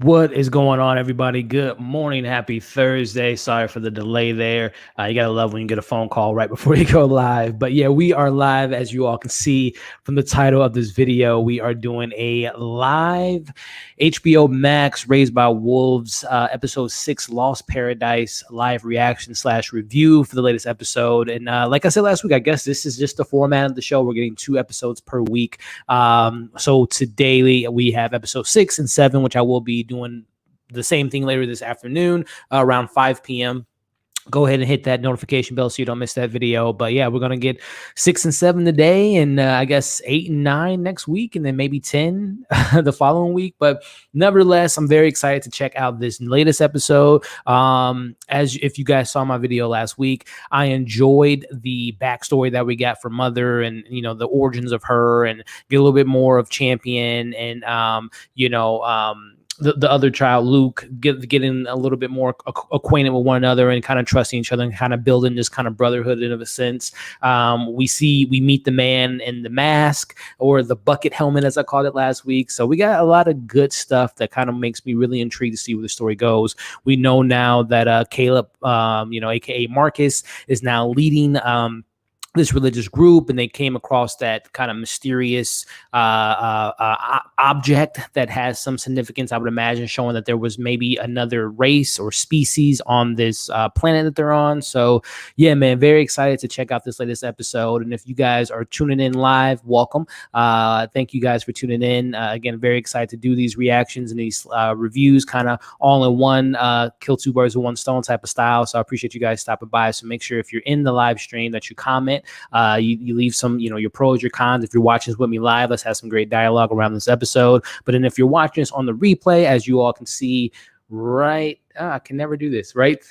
What is going on, everybody? Good morning. Happy Thursday. Sorry for the delay there. You got to love when you get a phone call right before you go live. But yeah, we are live, as you all can see from the title of this video. We are doing a live HBO Max Raised by Wolves episode 6 Lost Paradise live reaction / review for the latest episode. And like I said last week, I guess this is just the format of the show. We're getting 2 episodes per week. So today we have episode 6 and 7, which I will be doing the same thing later this afternoon around 5 p.m. Go ahead and hit that notification bell so you don't miss that video. But yeah, we're going to get 6 and 7 today, and I guess 8 and 9 next week, and then maybe 10 the following week. But nevertheless, I'm very excited to check out this latest episode. As if you guys saw my video last week, I enjoyed the backstory that we got from Mother, and the origins of her, and get a little bit more of Champion, and the other child, Luke, getting a little bit more acquainted with one another and kind of trusting each other and kind of building this kind of brotherhood in a sense. We meet the man in the mask, or the bucket helmet, as I called it last week. So we got a lot of good stuff that kind of makes me really intrigued to see where the story goes. We know now that Caleb, aka Marcus, is now leading this religious group, and they came across that kind of mysterious object that has some significance, I would imagine, showing that there was maybe another race or species on this planet that they're on. So yeah, man, very excited to check out this latest episode. And if you guys are tuning in live, welcome. Thank you guys for tuning in. Again, very excited to do these reactions and these reviews kind of all in one, kill 2 birds with 1 stone type of style. So I appreciate you guys stopping by. So make sure if you're in the live stream that you comment. You leave some, your pros, your cons. If you're watching this with me live, let's have some great dialogue around this episode. But then if you're watching this on the replay, as you all can see right, I can never do this, right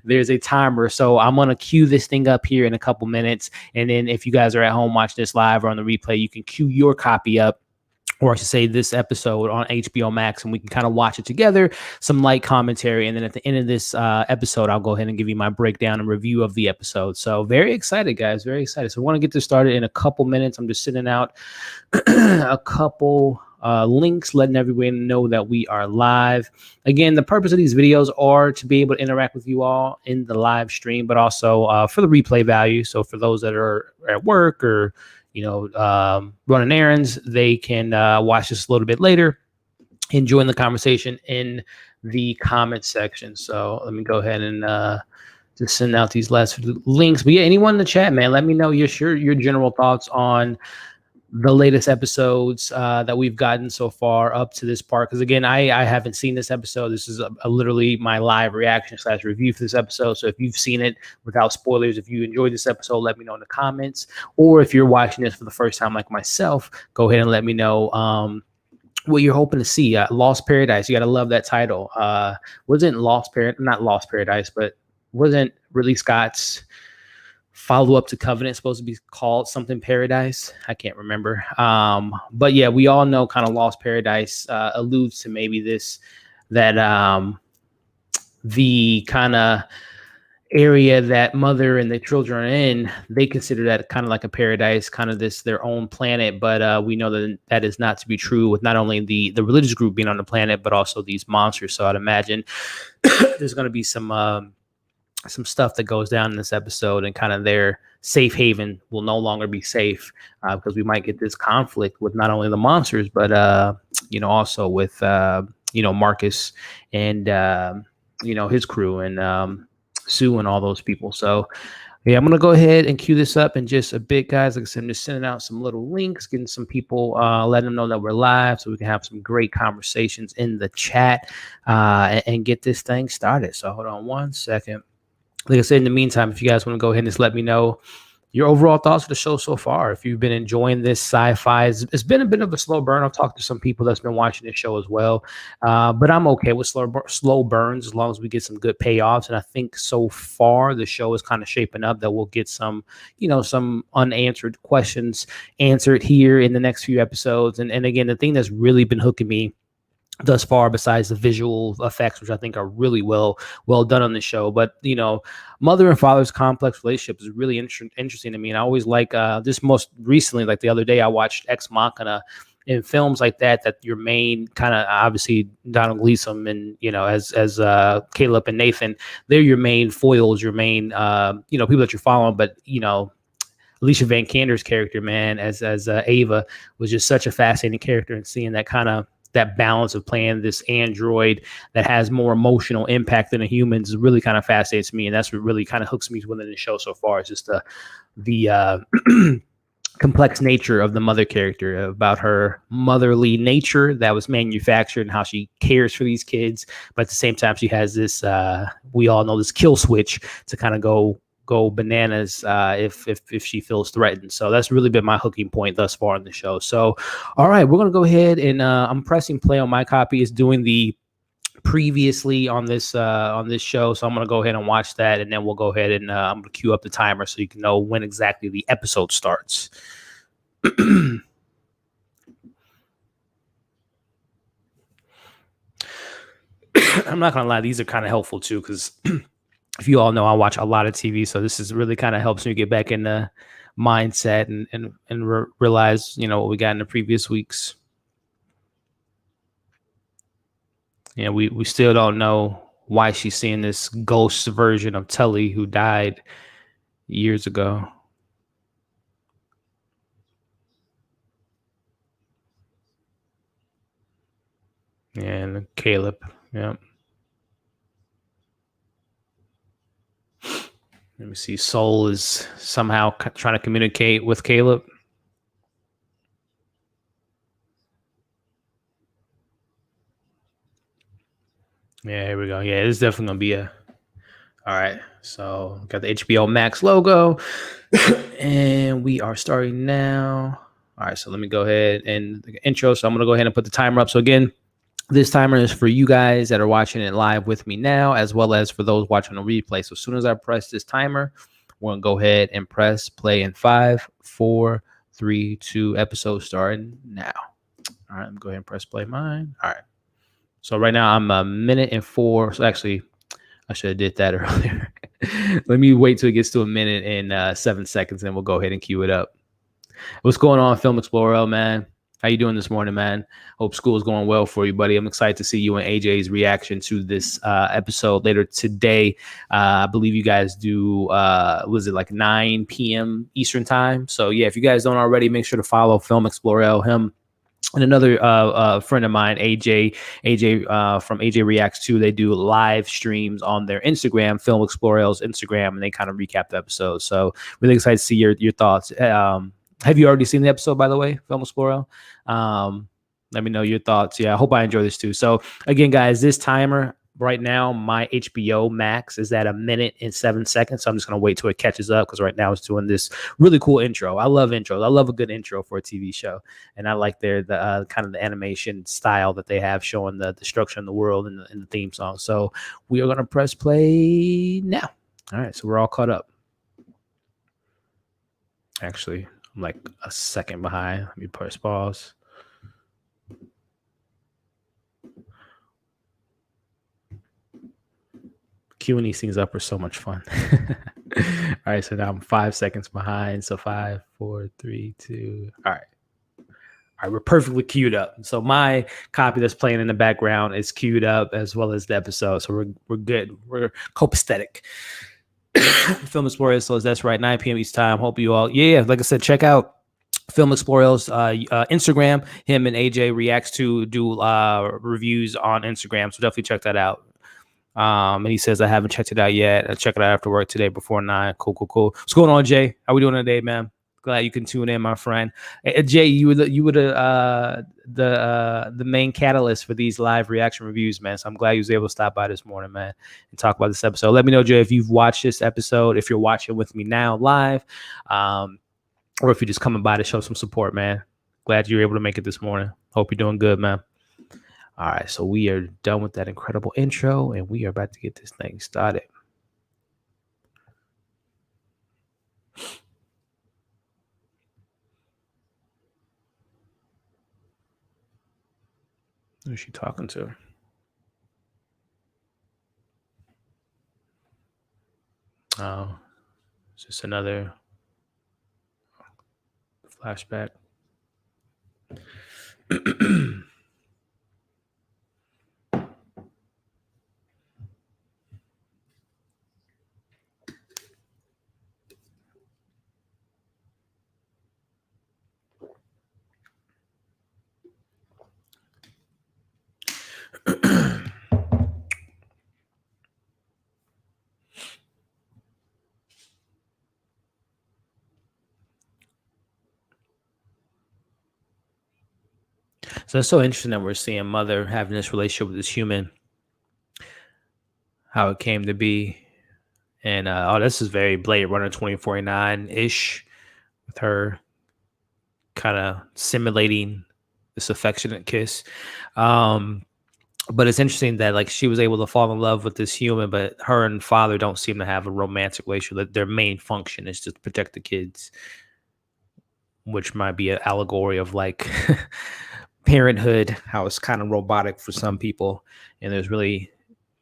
there's a timer. So I'm going to cue this thing up here in a couple minutes. And then if you guys are at home watching this live or on the replay, you can cue your copy up, or I should say this episode on HBO Max, and we can kind of watch it together, some light commentary. And then at the end of this episode, I'll go ahead and give you my breakdown and review of the episode. So very excited, guys, very excited. So we want to get this started in a couple minutes. I'm just sending out a couple links, letting everyone know that we are live. Again, the purpose of these videos are to be able to interact with you all in the live stream, but also for the replay value. So for those that are at work or running errands, they can watch this a little bit later and join the conversation in the comment section. So let me go ahead and just send out these last links. But yeah, anyone in the chat, man, let me know your general thoughts on the latest episodes that we've gotten so far up to this part. Because again, I haven't seen this episode. This is literally my live reaction / review for this episode. So if you've seen it without spoilers, if you enjoyed this episode, let me know in the comments. Or if you're watching this for the first time like myself, go ahead and let me know what you're hoping to see. Lost Paradise, you got to love that title. Wasn't not Lost Paradise, but wasn't Ridley Scott's follow-up to Covenant supposed to be called something Paradise? I can't remember. But yeah, we all know kind of Lost Paradise alludes to maybe that the kind of area that Mother and the children are in, they consider that kind of like a paradise, kind of their own planet. But we know that is not to be true, with not only the religious group being on the planet, but also these monsters. So I'd imagine there's going to be some stuff that goes down in this episode, and kind of their safe haven will no longer be safe, because we might get this conflict with not only the monsters, but also with Marcus and his crew, and Sue and all those people. So yeah, I'm gonna go ahead and cue this up in just a bit, guys. Like I said, I'm just sending out some little links, getting some people, letting them know that we're live, so we can have some great conversations in the chat and get this thing started. So hold on one second. Like I said, in the meantime, if you guys want to go ahead and just let me know your overall thoughts for the show so far. If you've been enjoying this sci-fi, it's been a bit of a slow burn. I've talked to some people that's been watching this show as well, but I'm okay with slow burns as long as we get some good payoffs. And I think so far the show is kind of shaping up that we'll get some, some unanswered questions answered here in the next few episodes. And again, the thing that's really been hooking me thus far, besides the visual effects, which I think are really well done on the show, but mother and father's complex relationship is really interesting to me. And I always like this most recently, like the other day I watched Ex Machina, in films like that your main kind of, obviously Donald Gleason and, as Caleb and Nathan, they're your main foils, your main people that you're following. But Alicia Van Kander's character, man, as Ava, was just such a fascinating character, and seeing that kind of that balance of playing this android that has more emotional impact than a human is really kind of fascinates me, and that's what really kind of hooks me within the show so far. It's just the complex nature of the mother character, about her motherly nature that was manufactured and how she cares for these kids, but at the same time she has this we all know, this kill switch to kind of go bananas if she feels threatened. So that's really been my hooking point thus far in the show. So all right, we're gonna go ahead and I'm pressing play on my copy. It's doing the previously on this show, so I'm gonna go ahead and watch that, and then we'll go ahead and I'm gonna cue up the timer so you can know when exactly the episode starts. I'm not gonna lie, these are kind of helpful too, because if you all know, I watch a lot of TV, so this is really kind of helps me get back in the mindset and realize, what we got in the previous weeks. Yeah, we still don't know why she's seeing this ghost version of Tully who died years ago. And Caleb, yeah. Let me see. Soul is somehow trying to communicate with Caleb. Yeah, here we go. Yeah, it's definitely gonna be a. All right, so got the HBO Max logo, and we are starting now. All right, so let me go ahead and the intro. So I'm gonna go ahead and put the timer up. So again, this timer is for you guys that are watching it live with me now, as well as for those watching the replay. So as soon as I press this timer, we're gonna go ahead and press play in 5, 4, 3, 2. Episode starting now. All right, I'm going to go ahead and press play mine. All right. So right now I'm a minute and 4. So actually, I should have did that earlier. Let me wait till it gets to a minute and 7 seconds, and we'll go ahead and cue it up. What's going on, Film Explorer, man? How you doing this morning, man? Hope school is going well for you, buddy. I'm excited to see you and AJ's reaction to this episode later today. I believe you guys do, was it like 9 p.m. Eastern time? So yeah, if you guys don't already, make sure to follow Film Explorer, him. And another friend of mine, AJ from AJ Reacts 2, they do live streams on their Instagram, Film Explorer's Instagram, and they kind of recap the episode. So really excited to see your thoughts. Have you already seen the episode, by the way, Film Explorer? Let me know your thoughts. Yeah, I hope I enjoy this too. So again, guys, this timer right now, my HBO Max is at 1 minute and 7 seconds. So I'm just going to wait till it catches up, because right now it's doing this really cool intro. I love intros. I love a good intro for a TV show. And I like the kind of the animation style that they have, showing the destruction of the world in the theme song. So we are going to press play now. All right. So we're all caught up. Actually, I'm like a second behind. Let me press pause. Queuing these things up are so much fun. All right, so now I'm 5 seconds behind. So 5, 4, 3, 2. All right. All right, we're perfectly queued up. So my copy that's playing in the background is queued up, as well as the episode. So we're good. We're copacetic. Film Explorers, so that's right, 9 p.m. East time. Hope you all, yeah, like I said, check out Film Explorers Instagram. Him and AJ Reacts to do reviews on Instagram, so definitely check that out. And he says, I haven't checked it out yet. I'll check it out after work today before 9. Cool. What's going on, Jay? How we doing today, man? Glad you can tune in, my friend. Jay, you were the main catalyst for these live reaction reviews, man. So I'm glad you was able to stop by this morning, man, and talk about this episode. Let me know, Jay, if you've watched this episode, if you're watching with me now live, or if you're just coming by to show some support, man. Glad you were able to make it this morning. Hope you're doing good, man. All right, so we are done with that incredible intro, and we are about to get this thing started. Who's she talking to? Oh, it's just another flashback. So it's so interesting that we're seeing Mother having this relationship with this human, how it came to be. And this is very Blade Runner 2049 ish, with her kind of simulating this affectionate kiss. But it's interesting that like she was able to fall in love with this human, but her and father don't seem to have a romantic relationship. Their main function is to protect the kids, which might be an allegory of like parenthood, how it's kind of robotic for some people, and there's really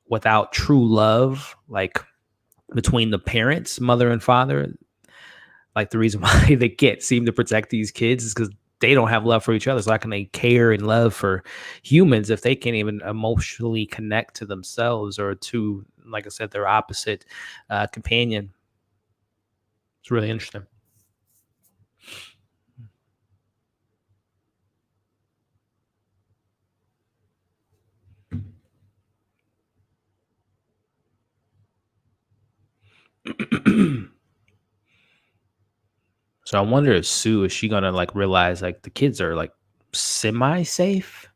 without true love, like between the parents, mother and father. Like the reason why they can't seem to protect these kids is because they don't have love for each other. So how can they care and love for humans if they can't even emotionally connect to themselves or to, like I said, their opposite companion? It's really interesting. So I wonder if Sue, is she gonna like realize like the kids are like semi safe?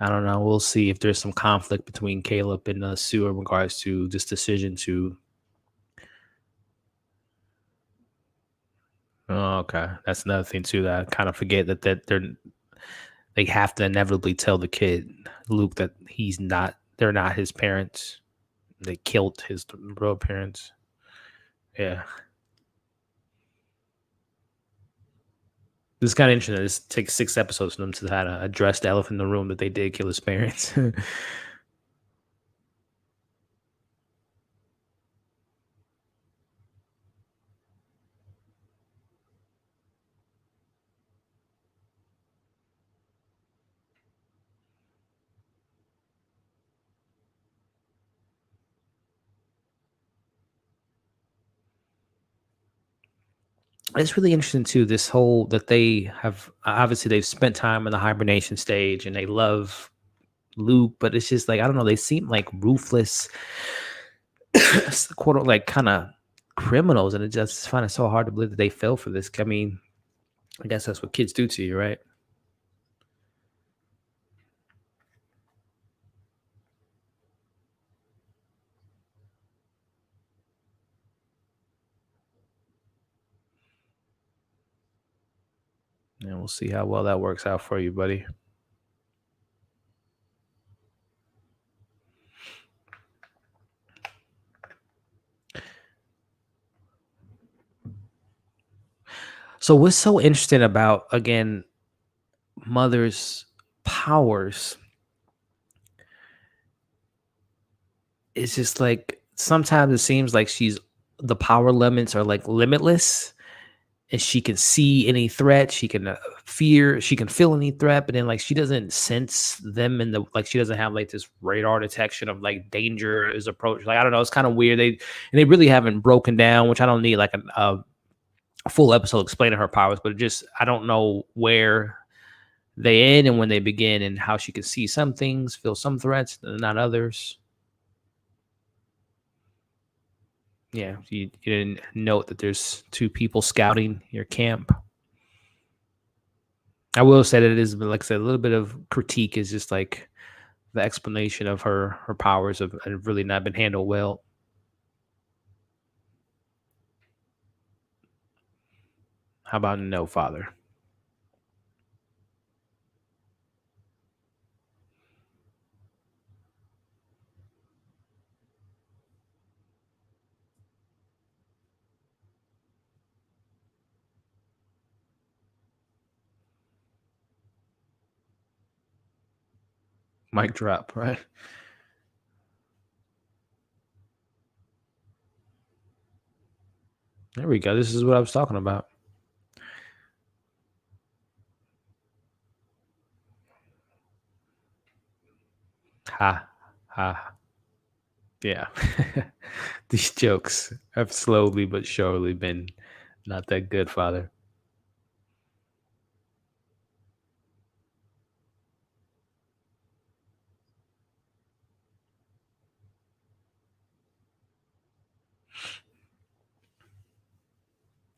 I don't know. We'll see if there's some conflict between Caleb and Sue in regards to this decision to. Oh, okay, that's another thing too that I kind of forget that they have to inevitably tell the kid Luke that they're not his parents. They killed his real parents. Yeah, this is kind of interesting. This takes 6 episodes for them to kind of address the elephant in the room that they did kill his parents. It's really interesting too. This whole that they have obviously they've spent time in the hibernation stage and they love Luke, but it's just like I don't know. They seem like ruthless, quote like kind of criminals, and it just find it so hard to believe that they fell for this. I mean, I guess that's what kids do to you, right? And we'll see how well that works out for you, buddy. So what's so interesting about again Mother's powers is just like sometimes it seems like the power limits are like limitless and she can see any threat, she can she can feel any threat, but then like she doesn't sense them in the like she doesn't have like this radar detection of like danger is approach. Like I don't know, it's kind of weird. They really haven't broken down, which I don't need like a full episode explaining her powers, but it just I don't know where they end and when they begin and how she can see some things, feel some threats, not others. Yeah, you didn't note that there's two people scouting your camp. I will say that it is, like I said, a little bit of critique is just like the explanation of her powers have really not been handled well. How about no father? Mic drop, right? There we go. This is what I was talking about. Ha ha. Yeah. These jokes have slowly but surely been not that good, Father.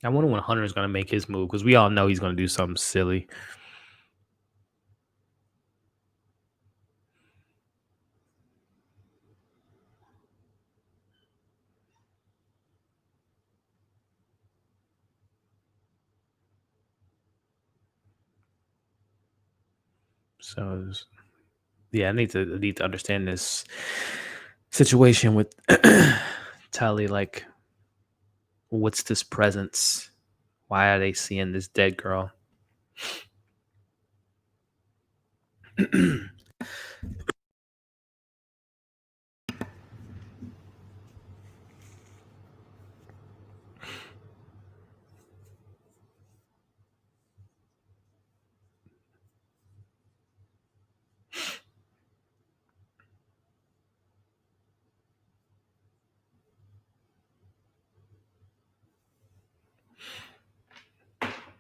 I wonder when Hunter's gonna make his move because we all know he's gonna do something silly. So yeah, I need to understand this situation with Tully. Like, what's this presence? Why are they seeing this dead girl?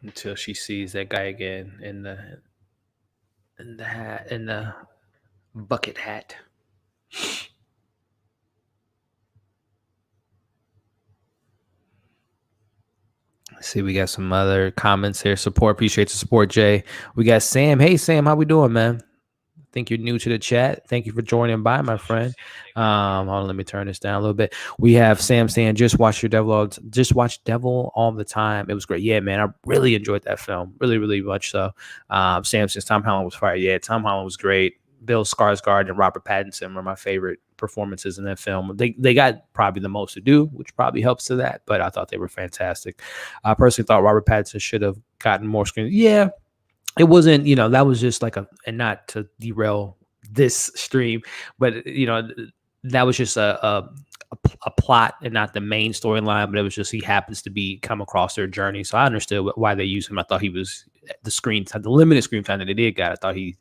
Until she sees that guy again in the hat in the bucket hat. Let's see, we got some other comments here. Support, appreciate the support, Jay. We got Sam. Hey, Sam, how we doing, man? I think you're new to the chat. Thank you for joining by, my friend. Hold on, let me turn this down a little bit. We have Sam saying, just watch Devil all the time. It was great. Yeah, man, I really enjoyed that film. Really, really much so. Sam says Tom Holland was fire. Yeah, Tom Holland was great. Bill Skarsgård and Robert Pattinson were my favorite performances in that film. They got probably the most to do, which probably helps to that, but I thought they were fantastic. I personally thought Robert Pattinson should have gotten more screen. Yeah, it wasn't, that was just like and not to derail this stream, but that was just a plot and not the main storyline, but it was just he happens to be come across their journey. So I understood why they used him. I thought he was the screen time, the limited screen time that they did got. I thought he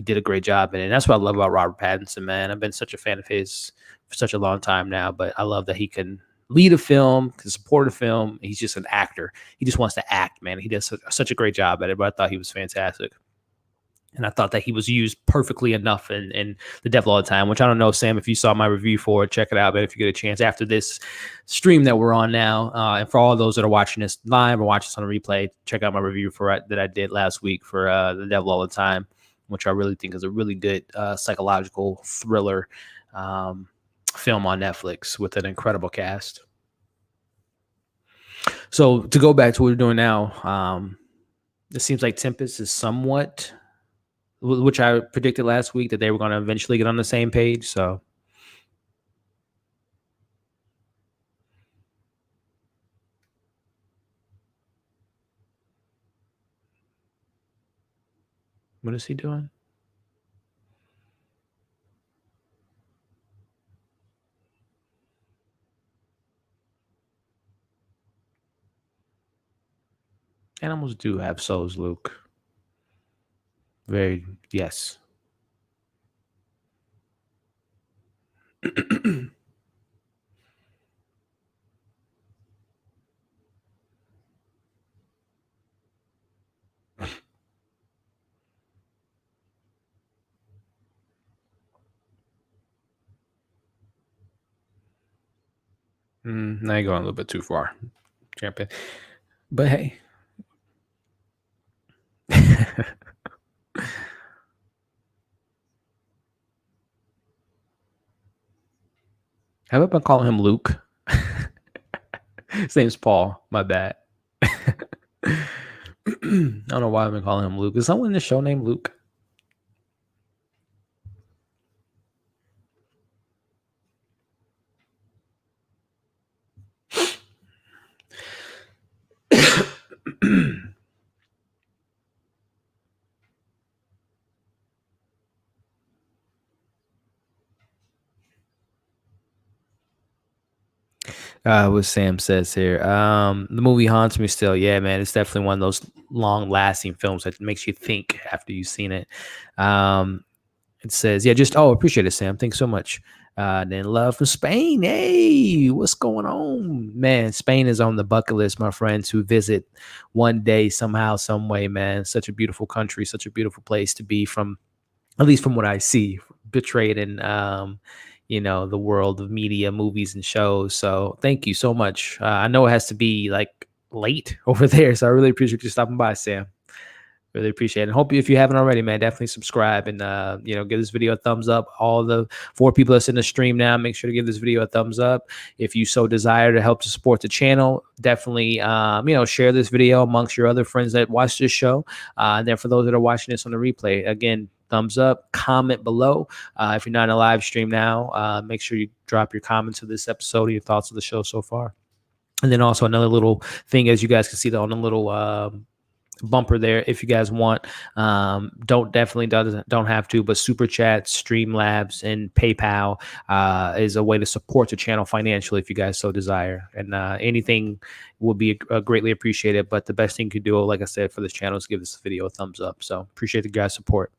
did a great job in it. And that's what I love about Robert Pattinson, man. I've been such a fan of his for such a long time now, but I love that he can lead a film, can support a film. He's just an actor. He just wants to act, man. He does such a great job at it, but I thought he was fantastic. And I thought that he was used perfectly enough in The Devil All the Time, which I don't know, Sam, if you saw my review for it, check it out. But if you get a chance after this stream that we're on now, and for all those that are watching this live or watching this on a replay, check out my review that I did last week for The Devil All the Time, which I really think is a really good psychological thriller film on Netflix with an incredible cast. So to go back to what we're doing now, it seems like Tempest is somewhat, which I predicted last week that they were going to eventually get on the same page. So what is he doing? Animals do have souls, Luke. Yes. Now you're going a little bit too far, champion. But hey. Have I been calling him Luke? His name's Paul. My bad. I don't know why I've been calling him Luke. Is someone in the show named Luke? What Sam says here. The movie haunts me still. Yeah, man, it's definitely one of those long-lasting films that makes you think after you've seen it. It says, yeah, just, appreciate it, Sam. Thanks so much. Then love from Spain. Hey, what's going on? Man, Spain is on the bucket list, my friends, who visit one day, somehow, some way, man. Such a beautiful country, such a beautiful place to be from, at least from what I see, betrayed in, the world of media, movies, and shows. So thank you so much. I know it has to be like late over there. So I really appreciate you stopping by, Sam. Really appreciate it. And hope you, if you haven't already, man, definitely subscribe and give this video a thumbs up. All the 4 people that's in the stream now, make sure to give this video a thumbs up. If you so desire to help to support the channel, definitely share this video amongst your other friends that watch this show. And then for those that are watching this on the replay, again, thumbs up, comment below. If you're not in a live stream now, make sure you drop your comments of this episode, your thoughts of the show so far. And then also another little thing, as you guys can see on the little bumper there, if you guys want, don't have to, but super chats, Streamlabs, and PayPal is a way to support the channel financially if you guys so desire, and anything will be greatly appreciated. But the best thing you could do, like I said, for this channel is give this video a thumbs up. So appreciate the guys' support.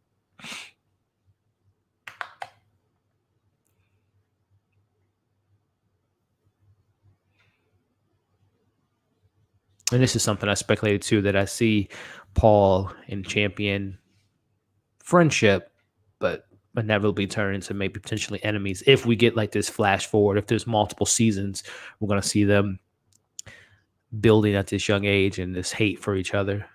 And this is something I speculated too, that I see Paul and Champion friendship, but inevitably turn into maybe potentially enemies. If we get like this flash forward, if there's multiple seasons, we're going to see them building at this young age and this hate for each other.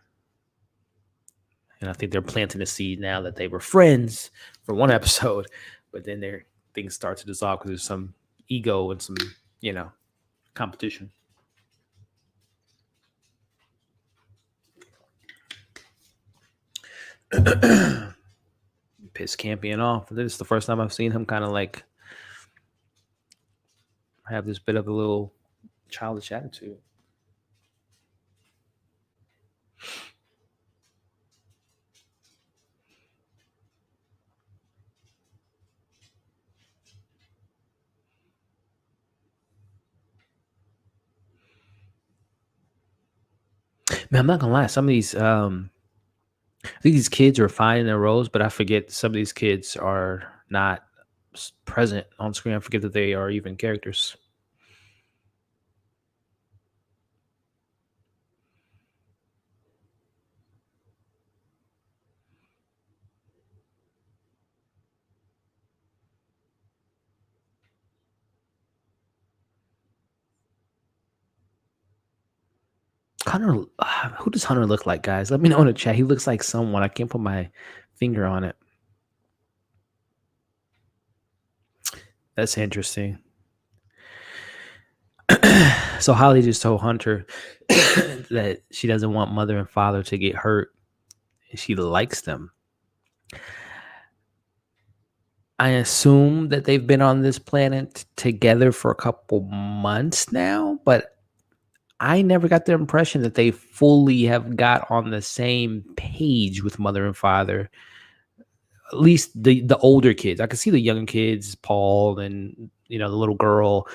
And I think they're planting a seed now that they were friends for one episode, but then their things start to dissolve because there's some ego and some, competition. Piss Campion off. This is the first time I've seen him kind of like have this bit of a little childish attitude. Man, I'm not gonna lie. Some of these, I think these kids are fine in their roles, but I forget some of these kids are not present on screen. I forget that they are even characters. Hunter, who does Hunter look like, guys? Let me know in the chat. He looks like someone. I can't put my finger on it. That's interesting. So Holly just told Hunter that she doesn't want mother and father to get hurt. She likes them. I assume that they've been on this planet together for a couple months now, but I never got the impression that they fully have got on the same page with mother and father. At least the older kids. I could see the younger kids, Paul and the little girl.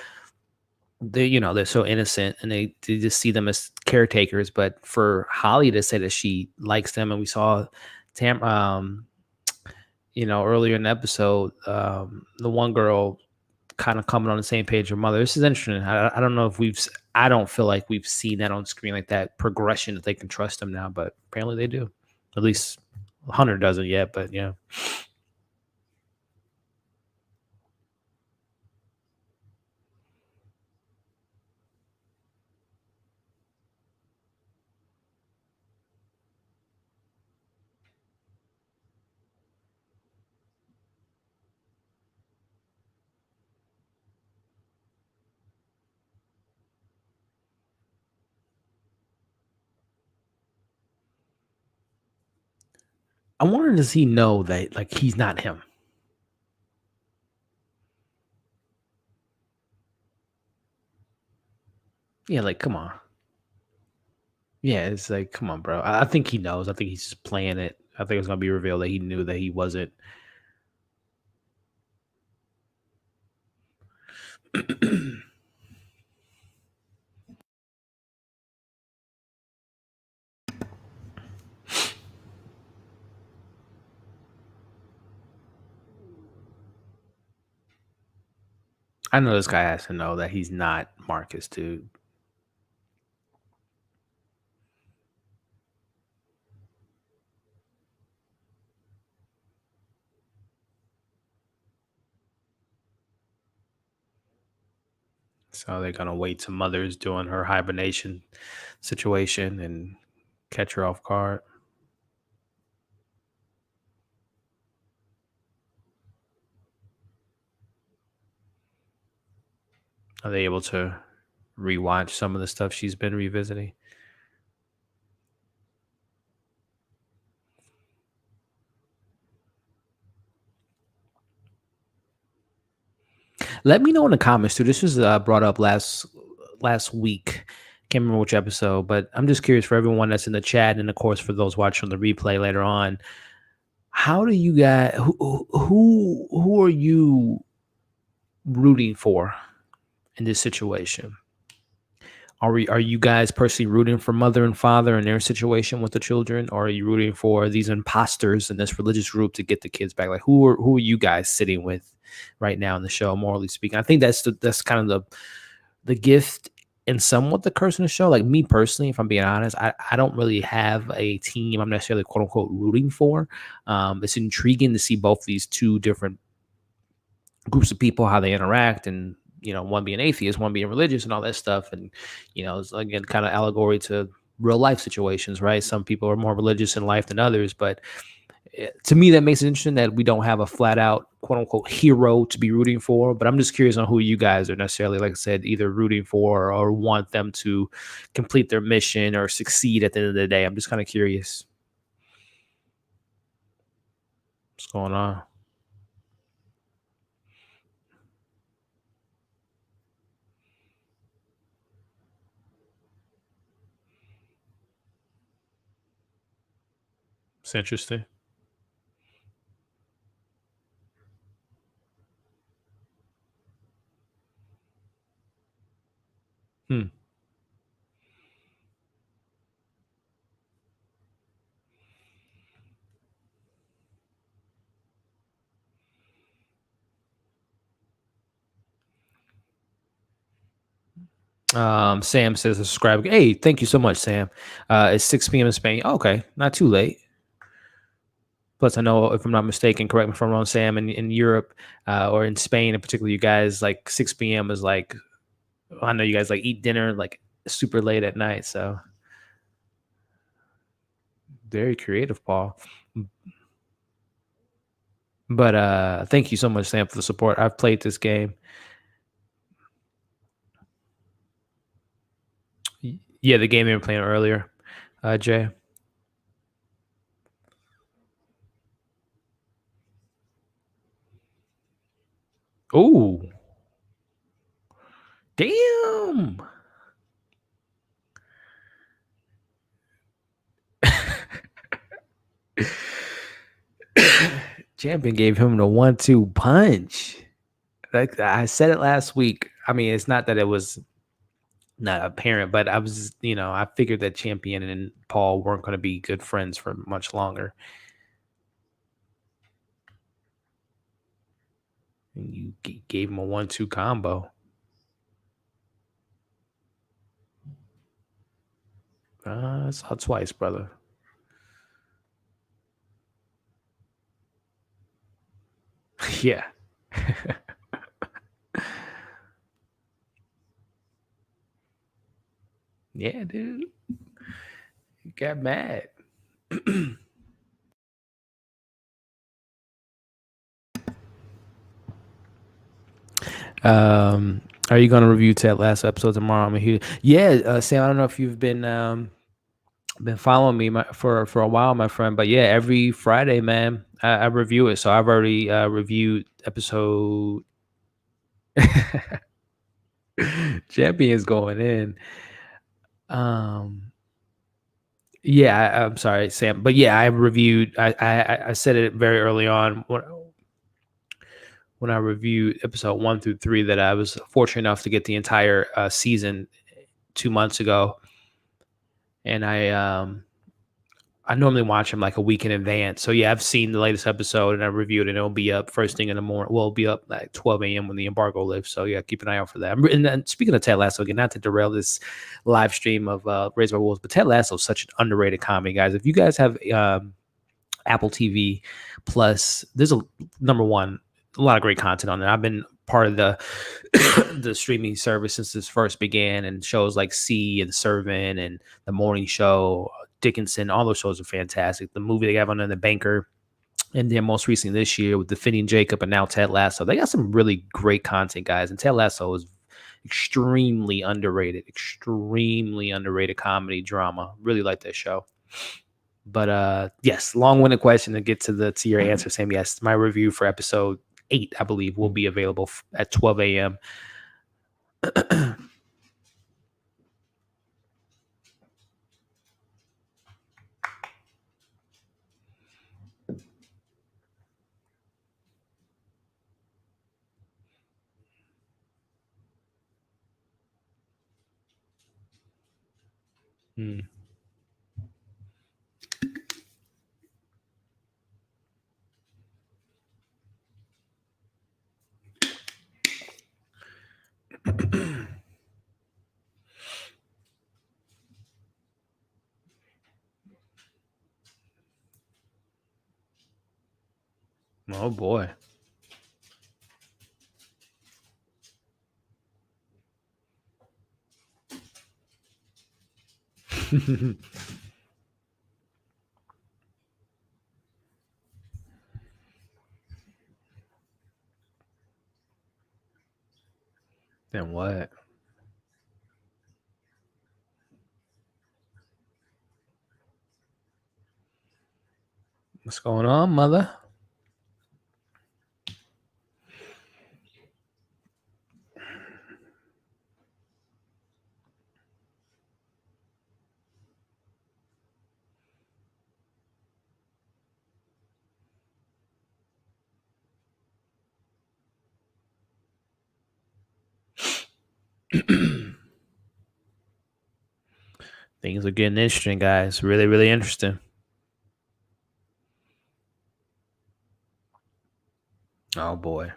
They're so innocent and they just see them as caretakers. But for Holly to say that she likes them, and we saw earlier in the episode, the one girl kind of coming on the same page with her mother. This is interesting. I don't know if I don't feel like we've seen that on screen, like that progression that they can trust them now, but apparently they do. At least Hunter doesn't yet, but yeah. I wonder, does he know that like he's not him? Yeah, like come on. Yeah, it's like come on, bro. I think he knows. I think he's just playing it. I think it's gonna be revealed that he knew that he wasn't. I know this guy has to know that he's not Marcus, dude. So they're gonna wait till Mother's doing her hibernation situation and catch her off guard. Are they able to rewatch some of the stuff she's been revisiting? Let me know in the comments too. This was brought up last week. Can't remember which episode, but I'm just curious for everyone that's in the chat, and of course for those watching the replay later on. How do you guys? Who are you rooting for in this situation? Are you guys personally rooting for mother and father in their situation with the children, or are you rooting for these imposters in this religious group to get the kids back? Like who are you guys sitting with right now in the show, morally speaking? I think that's kind of the gift and somewhat the curse in the show. Like me personally, if I'm being honest, I don't really have a team I'm necessarily quote unquote rooting for. It's intriguing to see both these two different groups of people, how they interact, and one being atheist, one being religious, and all that stuff. And it's again kind of allegory to real life situations, right? Some people are more religious in life than others, but to me that makes it interesting that we don't have a flat out quote unquote hero to be rooting for. But I'm just curious on who you guys are necessarily, like I said, either rooting for or want them to complete their mission or succeed at the end of the day. I'm just kind of curious what's going on. It's interesting. Hmm. Sam says subscribe. Hey, thank you so much, Sam. It's 6 p.m. in Spain. Okay, not too late. Plus, I know if I'm not mistaken, correct me if I'm wrong, Sam, in Europe or in Spain in particular, you guys like 6 p.m. is like, I know you guys like eat dinner like super late at night. So very creative, Paul. But thank you so much, Sam, for the support. I've played this game. Yeah, the game they were playing earlier, Jay. Oh, damn. Champion gave him the 1-2 punch. Like I said it last week. I mean, it's not that it was not apparent, but I was, I figured that Champion and Paul weren't going to be good friends for much longer. And you gave him a 1-2 combo. I saw twice, brother. Yeah. Yeah, dude. You got mad. Are you gonna review that last episode tomorrow? I'm here. Yeah, Sam. I don't know if you've been following me for a while, my friend. But yeah, every Friday, man, I review it. So I've already reviewed episode. Champions going in. Yeah, I'm sorry, Sam, but yeah, I reviewed. I said it very early on when I reviewed episode 1 through 3 that I was fortunate enough to get the entire season 2 months ago, and I normally watch them like a week in advance. So yeah, I've seen the latest episode and I reviewed it. And it'll be up first thing in the morning. Well, it'll be up like 12 a.m. when the embargo lifts. So yeah, keep an eye out for that. And then speaking of Ted Lasso, again, not to derail this live stream of Raised by Wolves, but Ted Lasso is such an underrated comedy, guys. If you guys have Apple TV Plus, there's a number one, a lot of great content on there. I've been part of the the streaming service since this first began, and shows like C and The Servant and The Morning Show, Dickinson, all those shows are fantastic. The movie they have on there, The Banker, and then most recently this year with Defending Jacob and now Ted Lasso. They got some really great content, guys. And Ted Lasso is extremely underrated comedy drama. Really like that show. But yes, long-winded question to get to your answer, Sam. Yes, my review for episode 8, I believe, will be available at 12 a.m. Oh boy. Then what? What's going on, mother? Things are getting interesting, guys. Really, really interesting. Oh boy.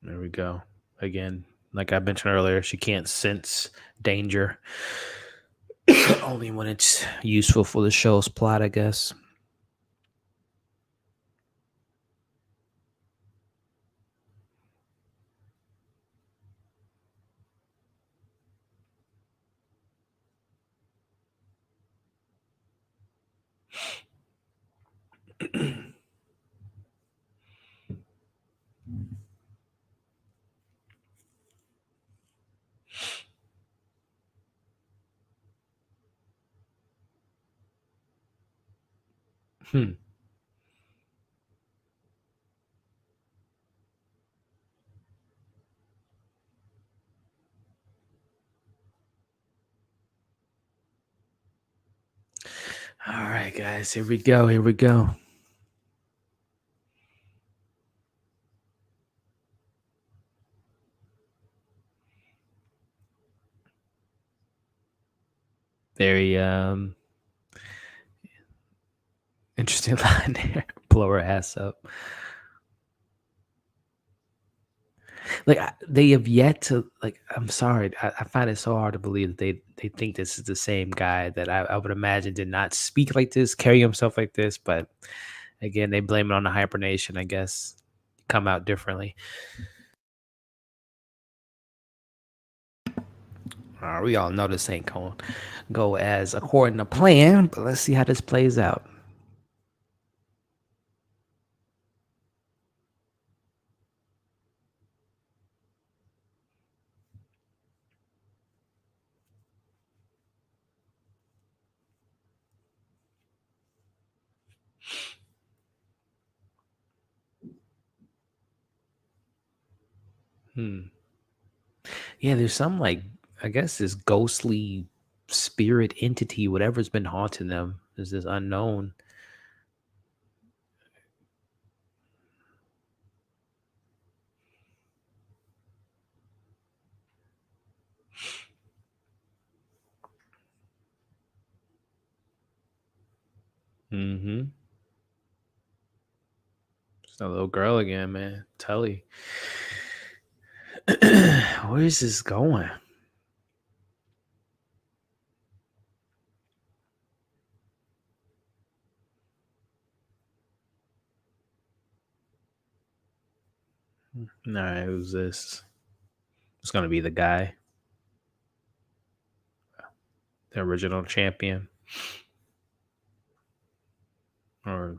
There we go. Again, like I mentioned earlier, she can't sense danger. Only when it's useful for the show's plot, I guess. Hmm. All right, guys. Here we go. Here we go. Very interesting line there. Blow her ass up. Like they have yet to like. I'm sorry. I find it so hard to believe that they think this is the same guy that I would imagine did not speak like this, carry himself like this. But again, they blame it on the hibernation. I guess come out differently. We all know this ain't going to go as according to plan, but let's see how this plays out. Yeah, there's some like I guess this ghostly spirit entity, whatever's been haunting them, is this unknown. Mm-hmm. It's that little girl again, man. Tully. Where is this going? All right, who's this? It's gonna be the guy, the original champion, or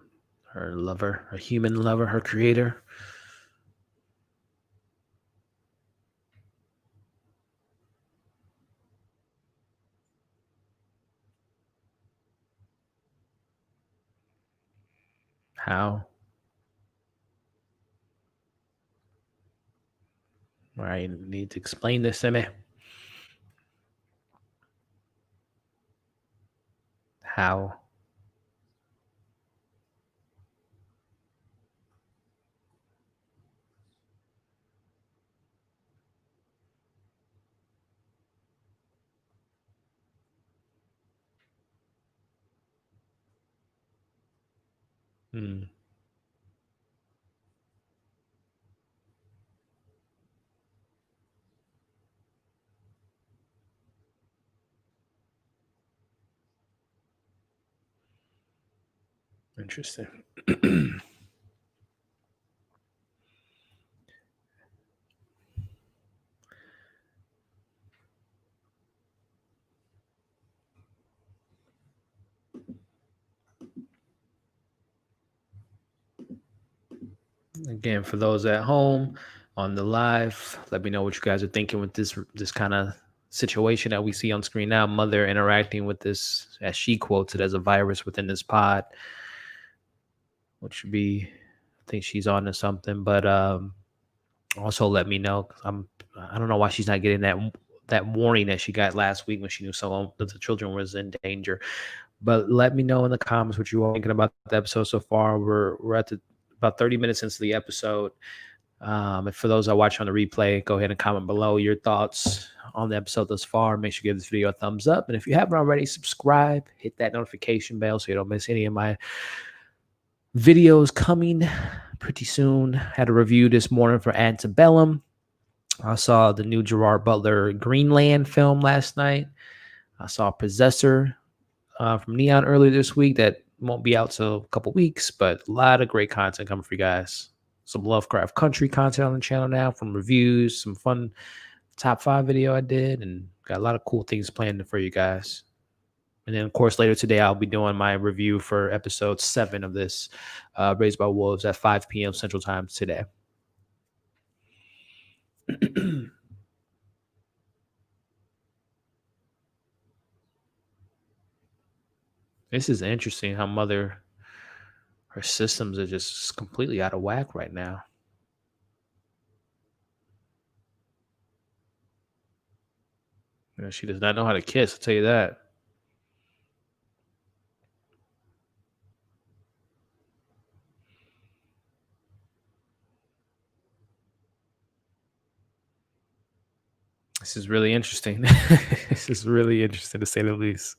her lover, her human lover, her creator. How? All right, you need to explain this to me. How? Hmm. Interesting. Again, for those at home on the live, let me know what you guys are thinking with this kind of situation that we see on screen now. Mother interacting with this, as she quotes it, as a virus within this pod, which should be, I think she's on to something. But also let me know. I don't know why she's not getting that warning that she got last week when she knew someone that the children was in danger. But let me know in the comments what you are thinking about the episode so far. We're at about 30 minutes into the episode. And for those that watch on the replay, go ahead and comment below your thoughts on the episode thus far. Make sure you give this video a thumbs up. And if you haven't already, subscribe, hit that notification bell so you don't miss any of my videos coming pretty soon. Had a review this morning for Antebellum. I saw the new Gerard Butler Greenland film last night. I saw Possessor from Neon earlier this week that won't be out till a couple weeks, but a lot of great content coming for you guys. Some Lovecraft Country content on the channel now, from reviews, some fun top 5 video I did, and got a lot of cool things planned for you guys. And then, of course, later today, I'll be doing my review for episode 7 of this Raised by Wolves at 5 p.m. Central Time today. This is interesting how her systems are just completely out of whack right now. You know, she does not know how to kiss, I'll tell you that. This is really interesting. This is really interesting, to say the least.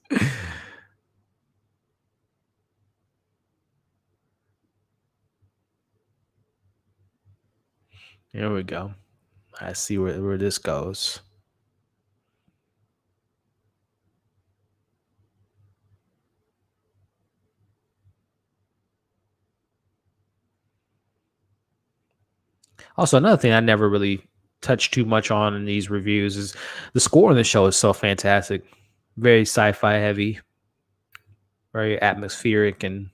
Here we go. I see where this goes. Also, another thing I never really touched too much on in these reviews is the score in the show is so fantastic. Very sci-fi heavy, very atmospheric and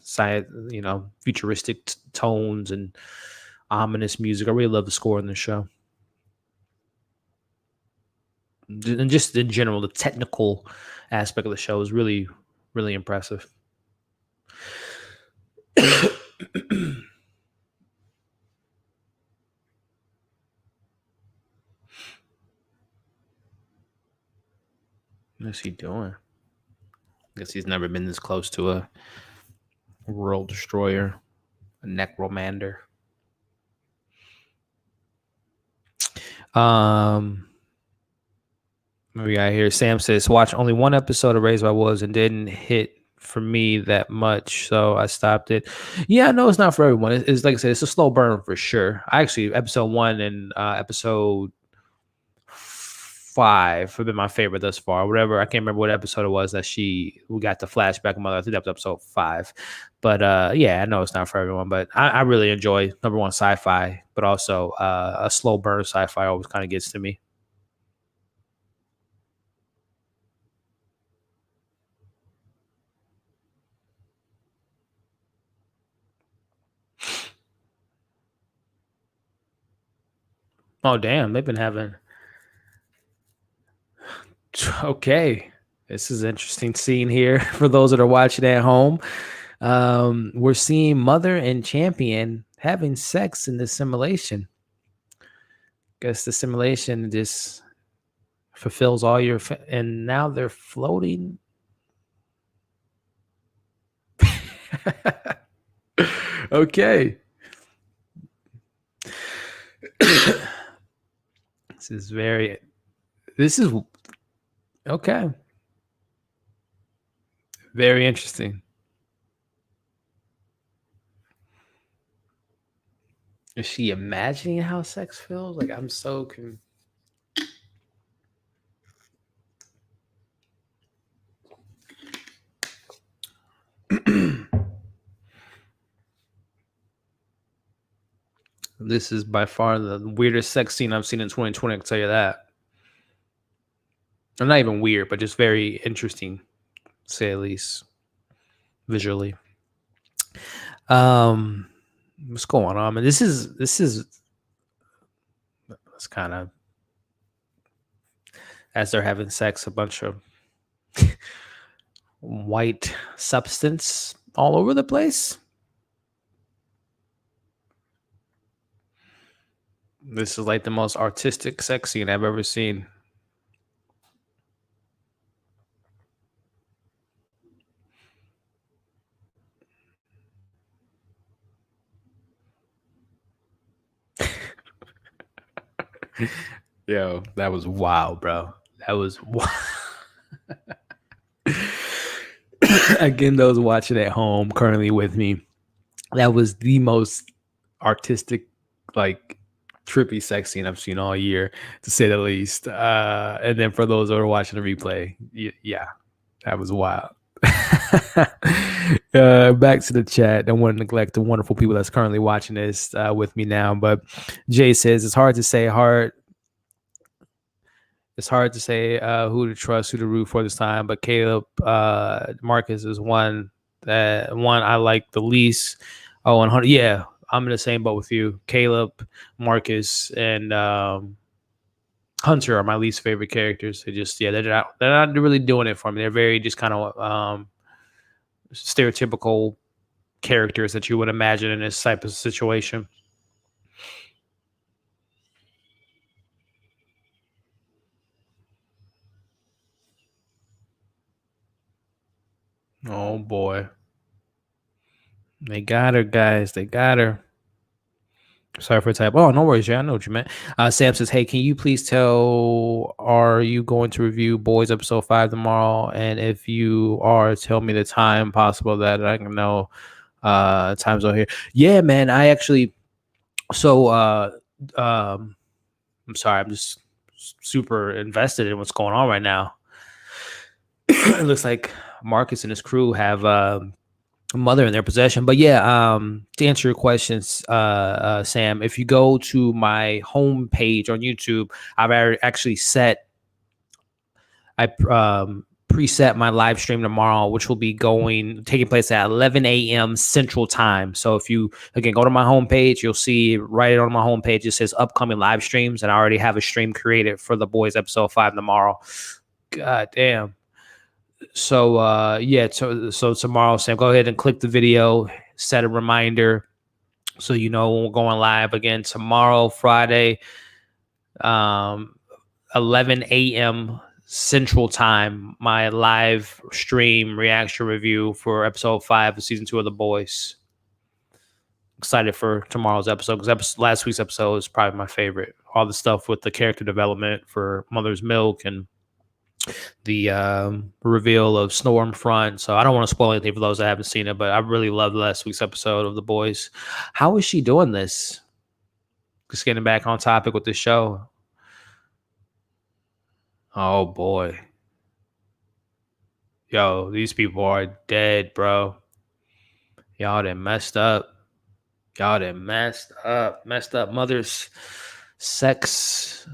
futuristic tones and ominous music. I really love the score in the show. And just in general, the technical aspect of the show is really, really impressive. What's he doing? Guess he's never been this close to a world destroyer, a necromander. We got here. Sam says, watch only one episode of Raised by Wolves and didn't hit for me that much, so I stopped it. Yeah, no, it's not for everyone. It's like I said, it's a slow burn for sure. I actually episode 1 and episode 5 have been my favorite thus far. Whatever, I can't remember what episode it was that we got the flashback of mother. I think that was episode 5. But yeah, I know it's not for everyone, but I really enjoy number one sci-fi, but also a slow burn sci-fi always kind of gets to me. Oh damn, they've been having okay. This is an interesting scene here for those that are watching at home. We're seeing Mother and Champion having sex in the simulation. Guess the simulation just fulfills all your and now they're floating. Okay. This is okay. Very interesting. Is she imagining how sex feels? Like I'm so This is by far the weirdest sex scene I've seen in 2020. I can tell you that. Or not even weird, but just very interesting, to say at least visually. What's going on? And this is it's kind of as they're having sex, a bunch of white substance all over the place. This is like the most artistic sex scene I've ever seen. Yo, that was wild, bro. That was wild. Again, those watching at home currently with me, that was the most artistic, like trippy sex scene I've seen all year, to say the least. And then for those that are watching the replay, yeah, that was wild. Back to the chat. Don't want to neglect the wonderful people that's currently watching this with me now. But Jay says it's hard to say It's hard to say who to trust, who to root for this time. But Caleb Marcus is one I like the least. Oh, and Hunter, yeah, I'm in the same boat with you. Caleb, Marcus, and Hunter are my least favorite characters. They're not really doing it for me. They're very just kind of stereotypical characters that you would imagine in this type of situation. Oh boy. They got her, guys. They got her. Sorry for the type. Oh, no worries, Jay. I know what you meant. Sam says, hey, can you please tell, are you going to review Boys episode 5 tomorrow? And if you are, tell me the time possible that I can know times over here. Yeah, man. I actually, I'm sorry. I'm just super invested in what's going on right now. It looks like Marcus and his crew have Mother in their possession. But yeah, to answer your questions, Sam, if you go to my home page on YouTube, I've actually preset my live stream tomorrow, which will be taking place at 11 a.m. Central Time. So if you again go to my homepage, you'll see right on my homepage it says upcoming live streams, and I already have a stream created for the Boys episode 5 tomorrow. God damn. So so tomorrow, Sam, go ahead and click the video, set a reminder so you know when we're going live again tomorrow, Friday, 11 a.m. Central Time, my live stream reaction review for episode 5 of season 2 of The Boys. Excited for tomorrow's episode because last week's episode is probably my favorite. All the stuff with the character development for Mother's Milk and the reveal of Stormfront. So I don't want to spoil anything for those that haven't seen it, but I really loved last week's episode of The Boys. How is she doing this? Just getting back on topic with the show. Oh boy. Yo, these people are dead, bro. Y'all done messed up. Y'all done messed up. Messed up mother's sexcapades,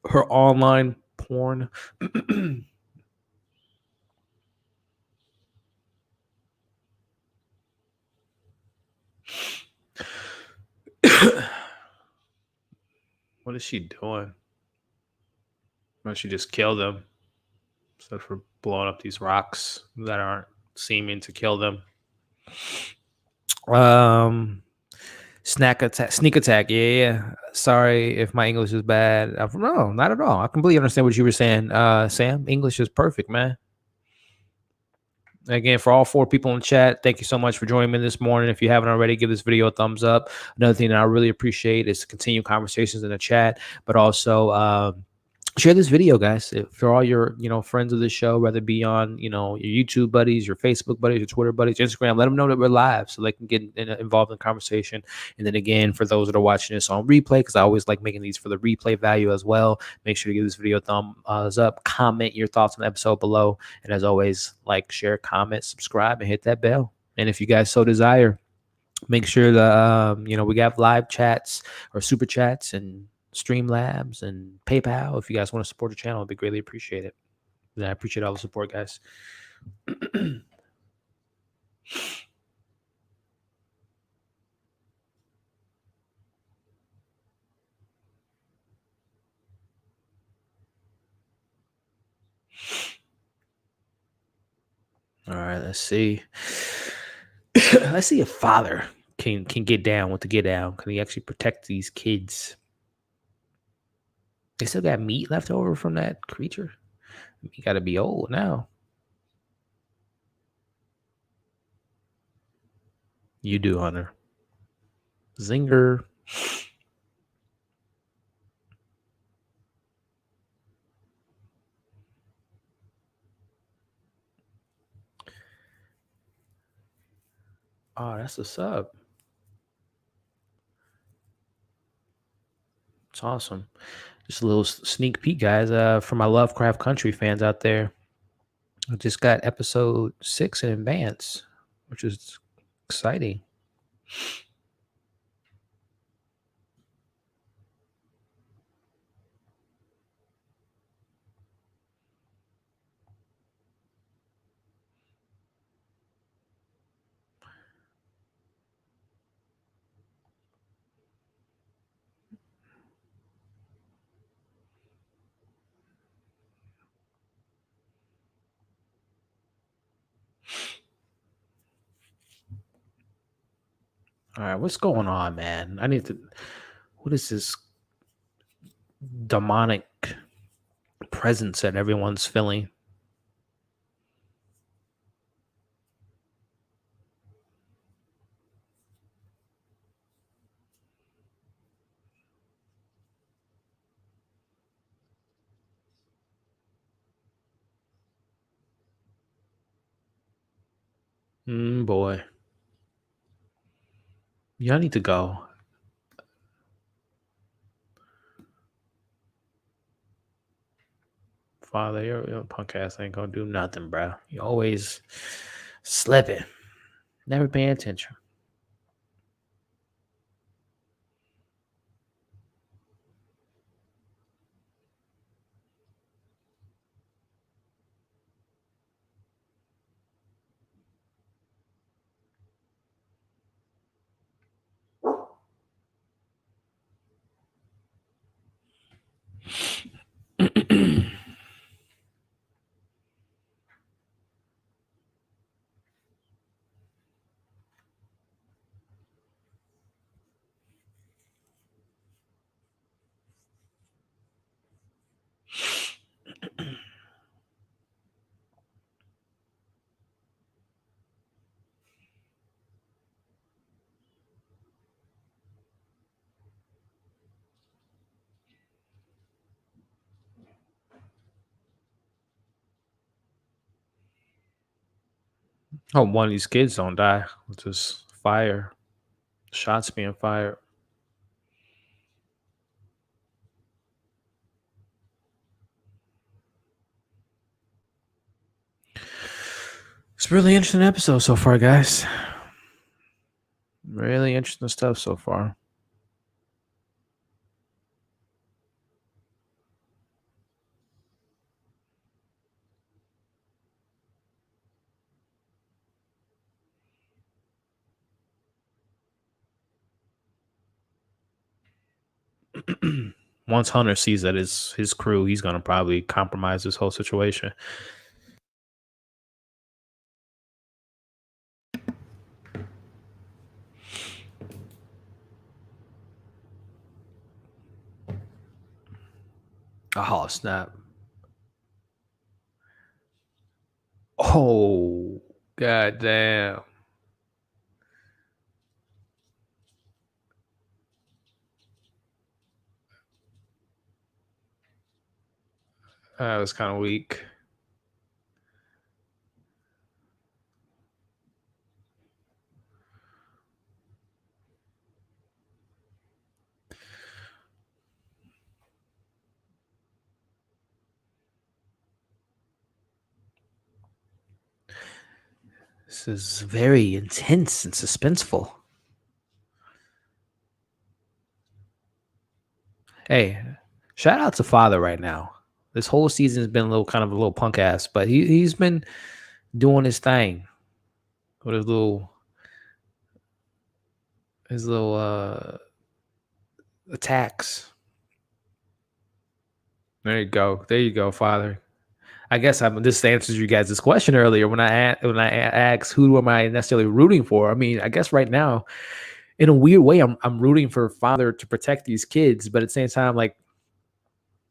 her online porn. What is she doing? Why she just kill them instead for blowing up these rocks that aren't seeming to kill them? Sneak attack. Yeah. Sorry if my English is bad. No, not at all. I completely understand what you were saying, Sam. English is perfect, man. Again, for all 4 people in the chat, thank you so much for joining me this morning. If you haven't already, give this video a thumbs up. Another thing that I really appreciate is to continue conversations in the chat, but also share this video, guys. For all your friends of the show, whether it be on your YouTube buddies, your Facebook buddies, your Twitter buddies, your Instagram, let them know that we're live so they can get involved in the conversation. And then again, for those that are watching this on replay, because I always like making these for the replay value as well, make sure to give this video a thumbs up, comment your thoughts on the episode below, and as always, like, share, comment, subscribe, and hit that bell. And if you guys so desire, make sure that we got live chats or super chats and Streamlabs and PayPal. If you guys want to support the channel, it'd be greatly appreciated. And I appreciate all the support, guys. All right, let's see. Let's see if father can get down with the get down. Can he actually protect these kids? They still got meat left over from that creature. He got to be old now. You do, Hunter. Zinger. Oh, that's a sub. It's awesome. Just a little sneak peek, guys, for my Lovecraft Country fans out there. I just got episode 6 in advance, which is exciting. All right, what's going on, man? What is this demonic presence that everyone's feeling? Boy. Y'all need to go. Father, your punk ass ain't gonna do nothing, bro. You always slipping. Never paying attention. Hope one of these kids don't die with this fire, shots being fired. It's a really interesting episode so far, guys. Really interesting stuff so far. Once Hunter sees that his crew, he's gonna probably compromise this whole situation. Oh snap! Oh god damn! That was kind of weak. This is very intense and suspenseful. Hey, shout out to Father right now. This whole season has been a little punk ass, but he's been doing his thing with his little attacks. There you go, Father. I guess this answers you guys' question earlier when I asked who am I necessarily rooting for. I mean, I guess right now, in a weird way, I'm rooting for Father to protect these kids, but at the same time, like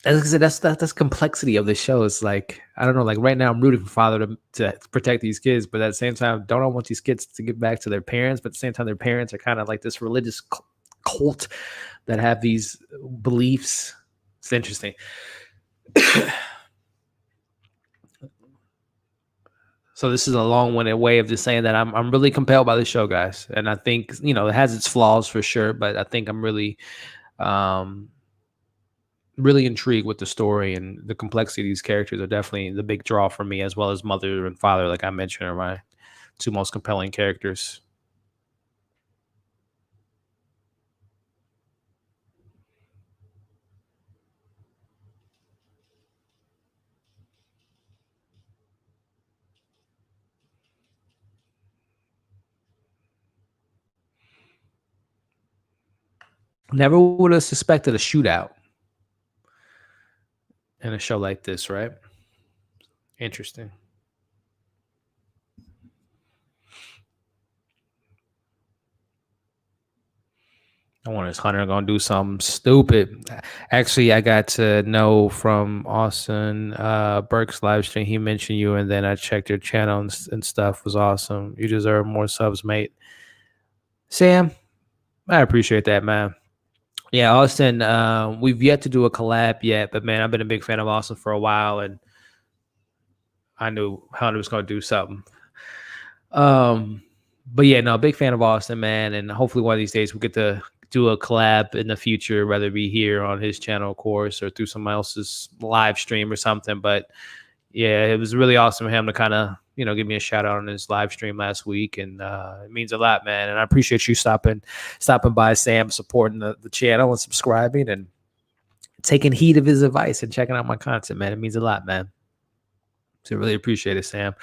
that's complexity of the show. It's like I don't know, like right now I'm rooting for Father to protect these kids, but at the same time, don't I want these kids to get back to their parents? But at the same time, their parents are kind of like this religious cult that have these beliefs. It's interesting. So this is a long-winded way of just saying that I'm really compelled by the show, guys, and I think it has its flaws for sure, but I think I'm um, really intrigued with the story and the complexity of these characters are definitely the big draw for me, as well as mother and father, like I mentioned, are my two most compelling characters. Never would have suspected a shootout in a show like this, right? Interesting. I wonder is Hunter gonna do something stupid. Actually, I got to know from Austin Burke's live stream. He mentioned you, and then I checked your channel and stuff. Was awesome. You deserve more subs, mate. Sam, I appreciate that, man. Yeah, Austin. We've yet to do a collab yet, but man, I've been a big fan of Austin for a while, and I knew Hunter was gonna do something. Um, but yeah, no, big fan of Austin, man, and hopefully one of these days we'll get to do a collab in the future, whether it be here on his channel, of course, or through someone else's live stream or something. But yeah, it was really awesome of him to kind of give me a shout out on his live stream last week, and it means a lot, man. And I appreciate you stopping by, Sam, supporting the channel and subscribing and taking heed of his advice and checking out my content, man. It means a lot, man. So really appreciate it, Sam.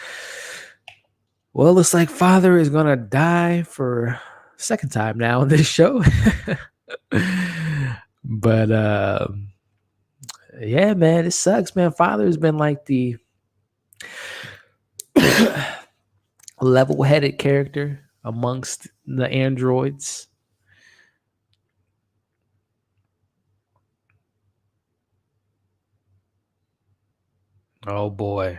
Well, looks like Father is gonna die for second time now in this show. But yeah, man, it sucks, man. Father has been like the level-headed character amongst the androids. Oh boy.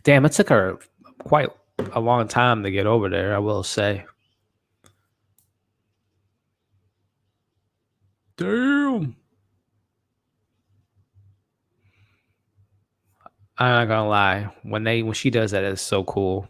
Damn, it took her quite a long time to get over there, I will say. Damn. I'm not gonna lie. When she does that, it's so cool.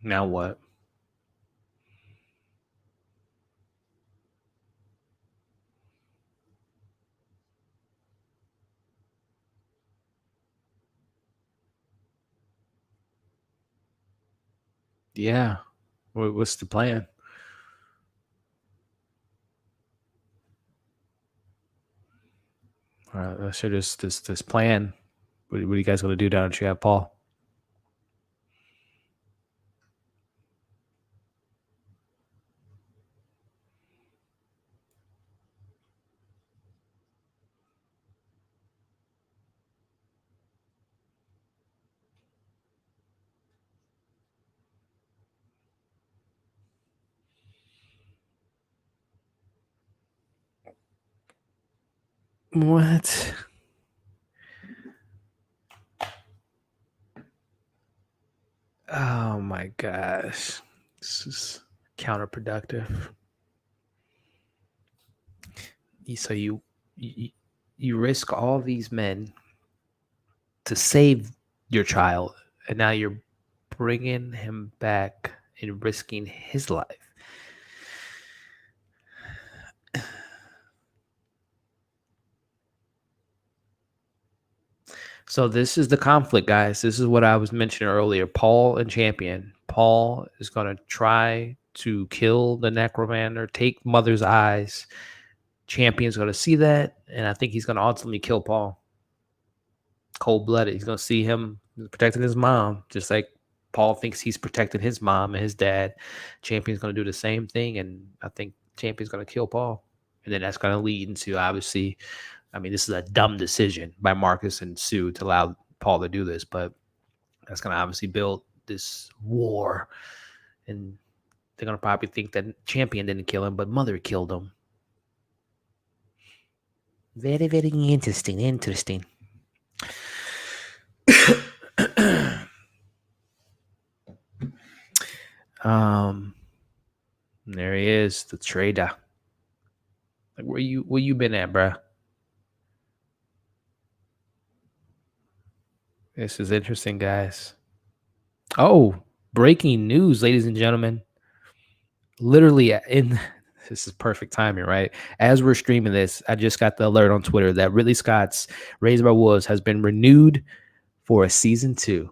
Now what? Yeah. What's the plan? All right, let's share this plan. What are you guys going to do down at you have Paul? What? Oh my gosh. This is counterproductive. So you, you risk all these men to save your child, and now you're bringing him back and risking his life. So this is the conflict, guys. This is what I was mentioning earlier. Paul and Champion. Paul is going to try to kill the necromancer, take Mother's eyes. Champion's going to see that, and I think he's going to ultimately kill Paul. Cold-blooded. He's going to see him protecting his mom, just like Paul thinks he's protecting his mom and his dad. Champion's going to do the same thing, and I think Champion's going to kill Paul. And then that's going to lead into, obviously, I mean, this is a dumb decision by Marcus and Sue to allow Paul to do this, but that's going to obviously build this war. And they're going to probably think that Champion didn't kill him, but Mother killed him. Very, very interesting. Interesting. There he is, the trader. Like, where you been at, bruh? This is interesting, guys. Oh, breaking news, ladies and gentlemen. Literally in this is perfect timing, right? As we're streaming this, I just got the alert on Twitter that Ridley Scott's Raised by Wolves has been renewed for a season 2.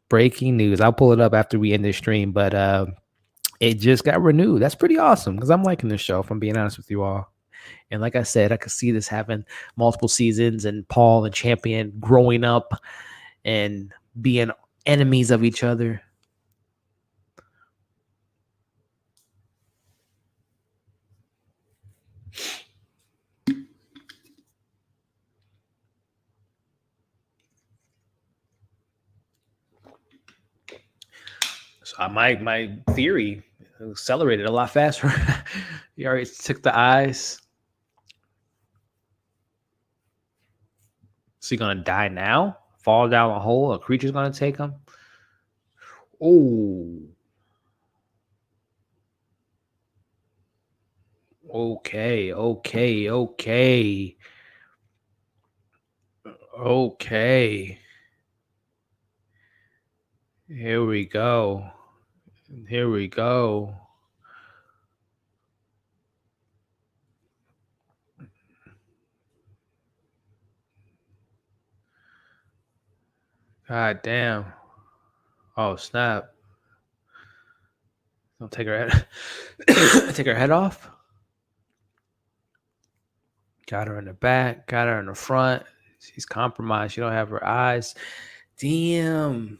Breaking news. I'll pull it up after we end this stream, but it just got renewed. That's pretty awesome because I'm liking this show, if I'm being honest with you all. And like I said, I could see this having multiple seasons and Paul and Champion growing up and being enemies of each other. So my theory accelerated a lot faster. He already took the eyes. Is he gonna die now? Fall down a hole? A creature's gonna take him? Oh. Okay. Okay. Here we go. God damn. Oh, snap. Don't take her head. Take her head off. Got her in the back. Got her in the front. She's compromised. She don't have her eyes. Damn.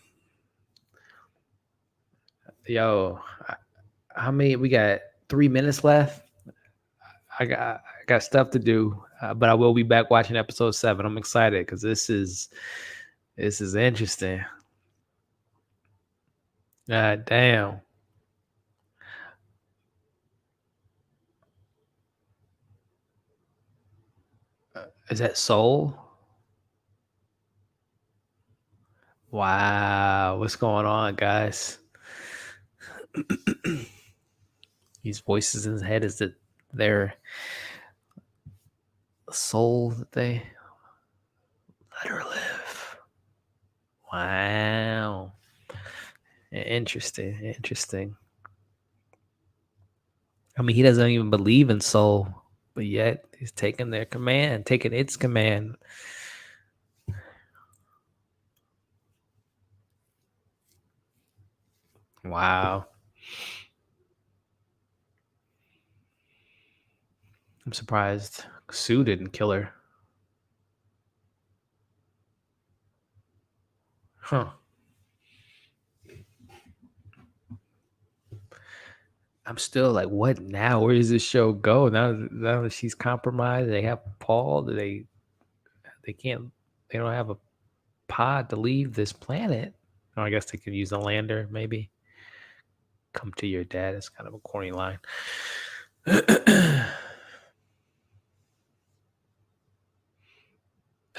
Yo, how many? We got 3 minutes left. I got stuff to do, but I will be back watching episode 7. I'm excited because this is interesting. God damn. Is that Soul? Wow, what's going on, guys? These voices in his head, is it their soul that they let her live? Wow. Interesting. I mean, he doesn't even believe in soul, but yet he's taking its command. Wow. I'm surprised Sue didn't kill her. Huh. I'm still like, what now? Where does this show go? Now that she's compromised, they have Paul. They don't have a pod to leave this planet. Oh, I guess they could use a lander, maybe. Come to your dad. It's kind of a corny line.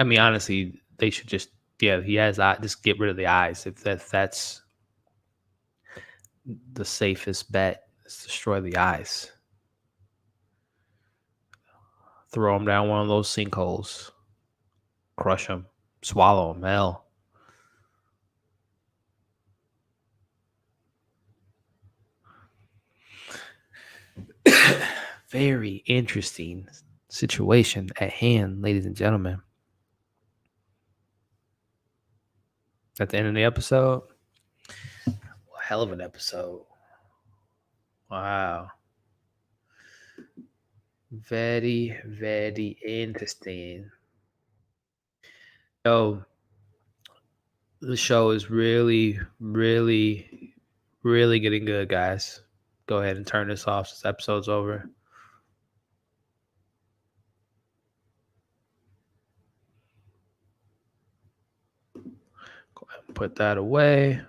I mean, honestly, they should just he has just get rid of the eyes. If that's the safest bet, is destroy the eyes. Throw them down one of those sinkholes. Crush them. Swallow them. Hell. Very interesting situation at hand, ladies and gentlemen. At the end of the episode, hell of an episode. Wow. Very, very interesting. So the show is really, really, really getting good, guys. Go ahead and turn this off. This episode's over. Go ahead and put that away.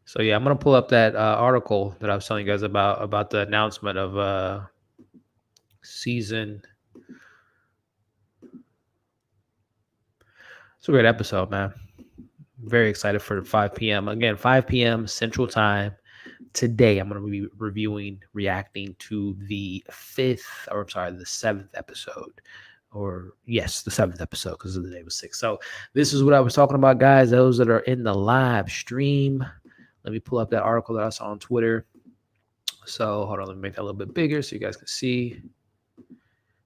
So yeah, I'm gonna pull up that article that I was telling you guys about the announcement of season. It's a great episode, man. Very excited for 5 p.m. Again, 5 p.m. Central Time. Today, I'm going to be reacting to the 7th episode. The 7th episode, because the day was 6. So this is what I was talking about, guys. Those that are in the live stream. Let me pull up that article that I saw on Twitter. So hold on, let me make that a little bit bigger so you guys can see.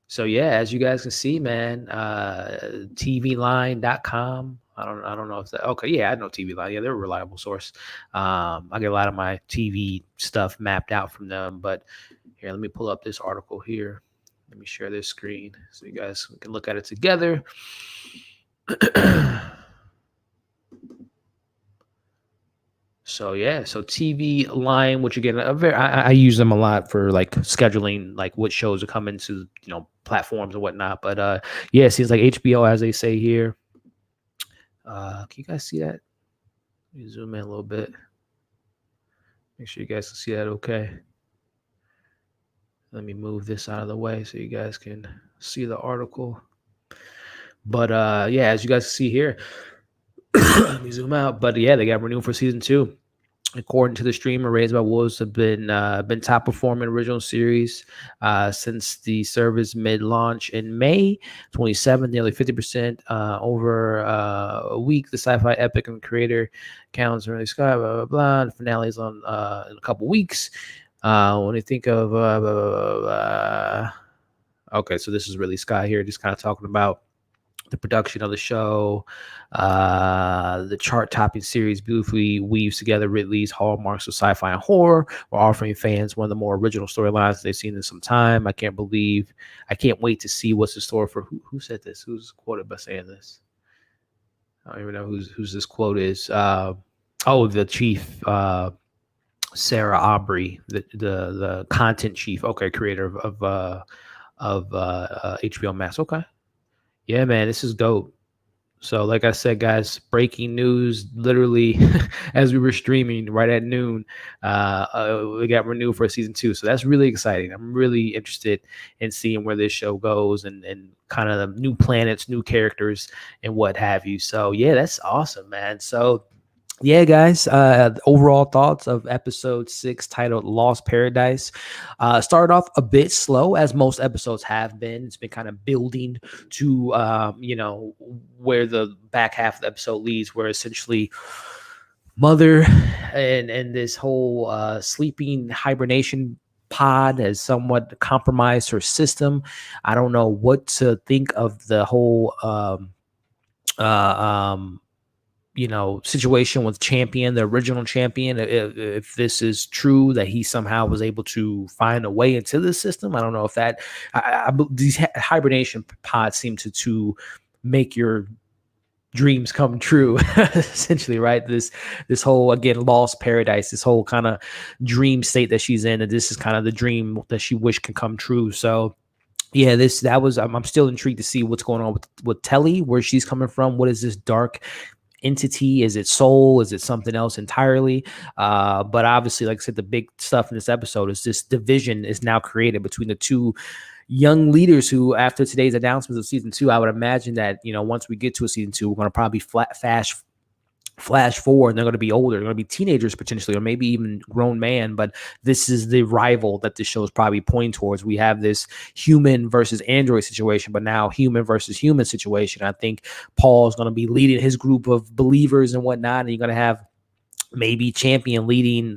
So yeah, as you guys can see, man, tvline.com. I don't know if that. Okay, yeah, I know TV Line. Yeah, they're a reliable source. I get a lot of my TV stuff mapped out from them. But here, let me pull up this article here. Let me share this screen so you guys can look at it together. So yeah, so TV Line, which again, I use them a lot for like scheduling, like what shows are coming to platforms and whatnot. But yeah, it seems like HBO, as they say here. Can you guys see that? Let me zoom in a little bit. Make sure you guys can see that okay. Let me move this out of the way so you guys can see the article. But yeah, as you guys can see here, let me zoom out. But yeah, they got renewed for season 2. According to the streamer, Raised by Wolves have been top performing original series since the service mid-launch in May 27th, nearly 50% over a week. The sci-fi epic and creator counts Ridley Scott, blah, blah, blah. The finale is on in a couple weeks. When you think of okay, so this is Ridley Scott here, just kind of talking about the production of the show. The chart-topping series beautifully weaves together Ridley's hallmarks of sci-fi and horror, while offering fans one of the more original storylines they've seen in some time. I can't wait to see what's in store for who said this? Who's quoted by saying this? I don't even know who's this quote is. The chief, Sarah Aubrey, the content chief, creator of HBO Max. Okay. Yeah, man, this is dope. So like I said, guys, breaking news, literally as we were streaming right at noon, we got renewed for season 2. So that's really exciting. I'm really interested in seeing where this show goes and kind of the new planets, new characters and what have you. So yeah, that's awesome, man. So Yeah, guys. Overall thoughts of episode 6 titled Lost Paradise. Started off a bit slow, as most episodes have been. It's been kind of building to, where the back half of the episode leads, where essentially Mother and this whole sleeping hibernation pod has somewhat compromised her system. I don't know what to think of the whole uh, um, situation with champion, the original champion. If this is true that he somehow was able to find a way into the system, I don't know if that these hibernation pods seem to make your dreams come true essentially, right? This whole, again, lost paradise, this whole kind of dream state that she's in, and this is kind of the dream that she wished can come true. So yeah, that was, I'm still intrigued to see what's going on with Telly, where she's coming from. What is this dark entity? Is it soul? Is it something else entirely? But obviously, like I said, the big stuff in this episode is this division is now created between the two young leaders who, after today's announcements of season 2, I would imagine that, once we get to a season 2, we're going to probably flash forward, and they're going to be older. They're going to be teenagers potentially, or maybe even grown man. But this is the rival that this show is probably pointing towards. We have this human versus android situation, but now human versus human situation. I think Paul's going to be leading his group of believers and whatnot, and you're going to have maybe Champion leading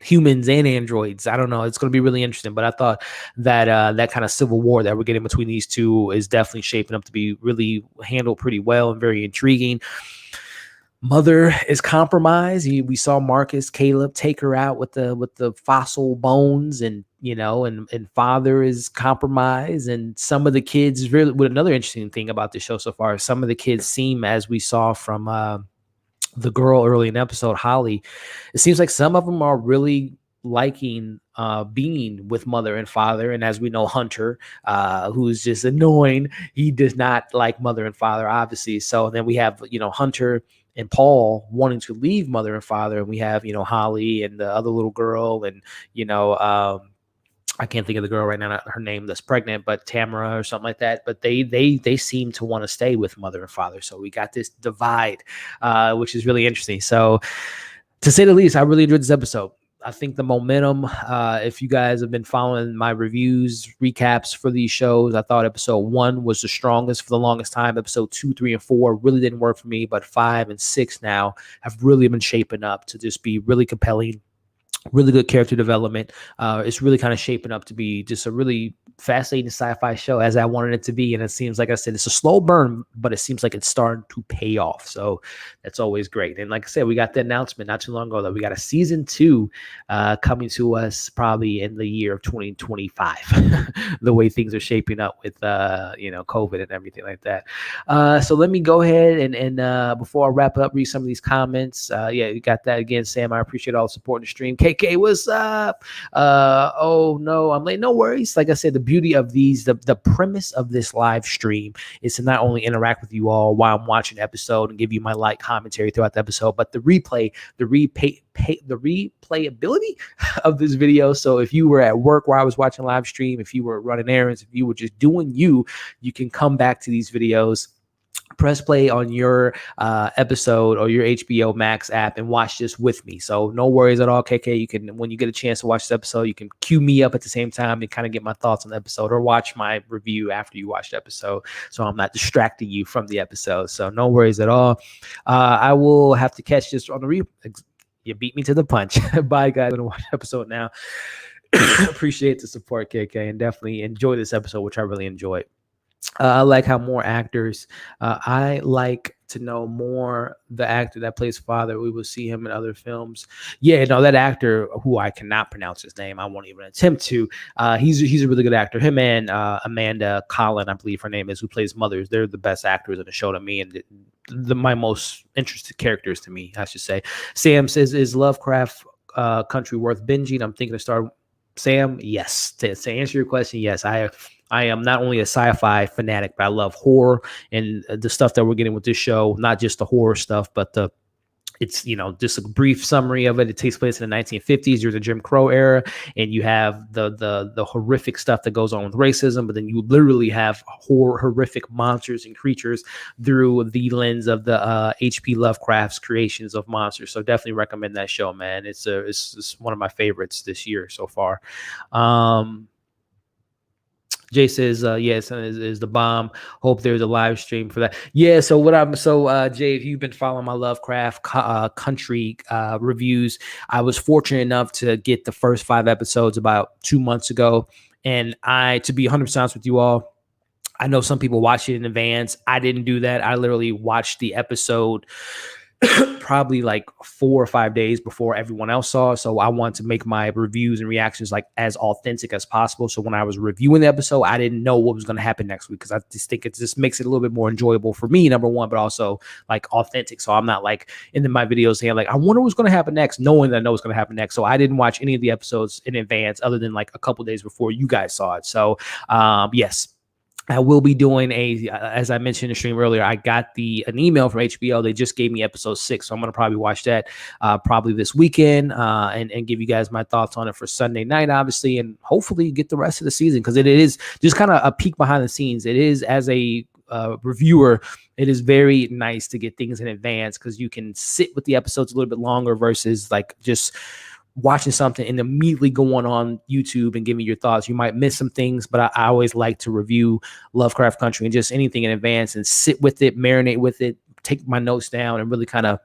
humans and androids. I don't know. It's going to be really interesting. But I thought that that kind of civil war that we're getting between these two is definitely shaping up to be really handled pretty well and very intriguing. Mother is compromised. We saw Marcus Caleb take her out with the fossil bones, and and father is compromised. And some of the kids, really, what another interesting thing about the show so far, some of the kids seem, as we saw from the girl early in the episode, Holly, it seems like some of them are really liking being with mother and father. And as we know, Hunter, who's just annoying, he does not like mother and father, obviously. So then we have Hunter and Paul wanting to leave mother and father, and we have Holly and the other little girl, and I can't think of the girl right now, her name, that's pregnant, but Tamara or something like that. But they seem to want to stay with mother and father. So we got this divide, which is really interesting. So to say the least, I really enjoyed this episode. I think the momentum, if you guys have been following my reviews, recaps for these shows, I thought episode 1 was the strongest for the longest time. Episode 2, 3, and 4 really didn't work for me, but 5 and 6 now have really been shaping up to just be really compelling. Really good character development. It's really kind of shaping up to be just a really fascinating sci-fi show, as I wanted it to be. And it seems, like I said, it's a slow burn, but it seems like it's starting to pay off. So that's always great. And like I said, we got the announcement not too long ago that we got a season 2 coming to us probably in the year of 2025. The way things are shaping up with COVID and everything like that. So let me go ahead and before I wrap up, read some of these comments. You got that again, Sam. I appreciate all the support in the stream. KK, what's up? Oh no, I'm late. No worries. Like I said, the beauty of these, the premise of this live stream is to not only interact with you all while I'm watching the episode and give you my light commentary throughout the episode, but the replayability of this video. So if you were at work while I was watching live stream, if you were running errands, if you were just doing you can come back to these videos, press play on your episode or your HBO Max app and watch this with me. So no worries at all, KK. You can, when you get a chance to watch this episode, you can cue me up at the same time and kind of get my thoughts on the episode, or watch my review after you watch the episode, so I'm not distracting you from the episode. So no worries at all. I will have to catch this on the You beat me to the punch. Bye, guys. I'm going to watch the episode now. Appreciate the support, KK, and definitely enjoy this episode, which I really enjoyed. I like how more actors, I like to know more the actor that plays father. We will see him in other films. Yeah, no, that actor who I cannot pronounce his name, I won't even attempt to. He's a really good actor. Him and Amanda Collin, I believe her name is, who plays mothers. They're the best actors in the show to me, and my most interested characters to me, I should say. Sam says, is Lovecraft Country worth binging? I'm thinking to start. Sam, yes. To answer your question, yes. I am not only a sci-fi fanatic, but I love horror and the stuff that we're getting with this show. Not just the horror stuff, but the it's, just a brief summary of it. It takes place in the 1950s. You're the Jim Crow era, and you have the horrific stuff that goes on with racism, but then you literally have horrific monsters and creatures through the lens of the H.P. Lovecraft's creations of monsters. So definitely recommend that show, man. It's one of my favorites this year so far. Jay says, yes, is the bomb. Hope there's a live stream for that. Yeah. So Jay, if you've been following my Lovecraft country reviews, I was fortunate enough to get the first 5 episodes about 2 months ago. And to be 100% honest with you all, I know some people watch it in advance. I didn't do that. I literally watched the episode probably like 4 or 5 days before everyone else saw. So I want to make my reviews and reactions like as authentic as possible. So when I was reviewing the episode, I didn't know what was going to happen next week, because I just think it just makes it a little bit more enjoyable for me, number one, but also like authentic. So I'm not like in my videos saying like, I wonder what's going to happen next, knowing that I know what's going to happen next. So I didn't watch any of the episodes in advance other than like a couple days before you guys saw it. So yes. I will be doing as I mentioned in the stream earlier, I got an email from HBO. They just gave me episode 6. So I'm going to probably watch that probably this weekend and give you guys my thoughts on it for Sunday night, obviously, and hopefully get the rest of the season, because it is just kind of a peek behind the scenes. It is, as a reviewer, it is very nice to get things in advance, because you can sit with the episodes a little bit longer versus like just watching something and immediately going on YouTube and giving your thoughts. You might miss some things, but I always like to review Lovecraft Country and just anything in advance and sit with it, marinate with it, take my notes down, and really kind of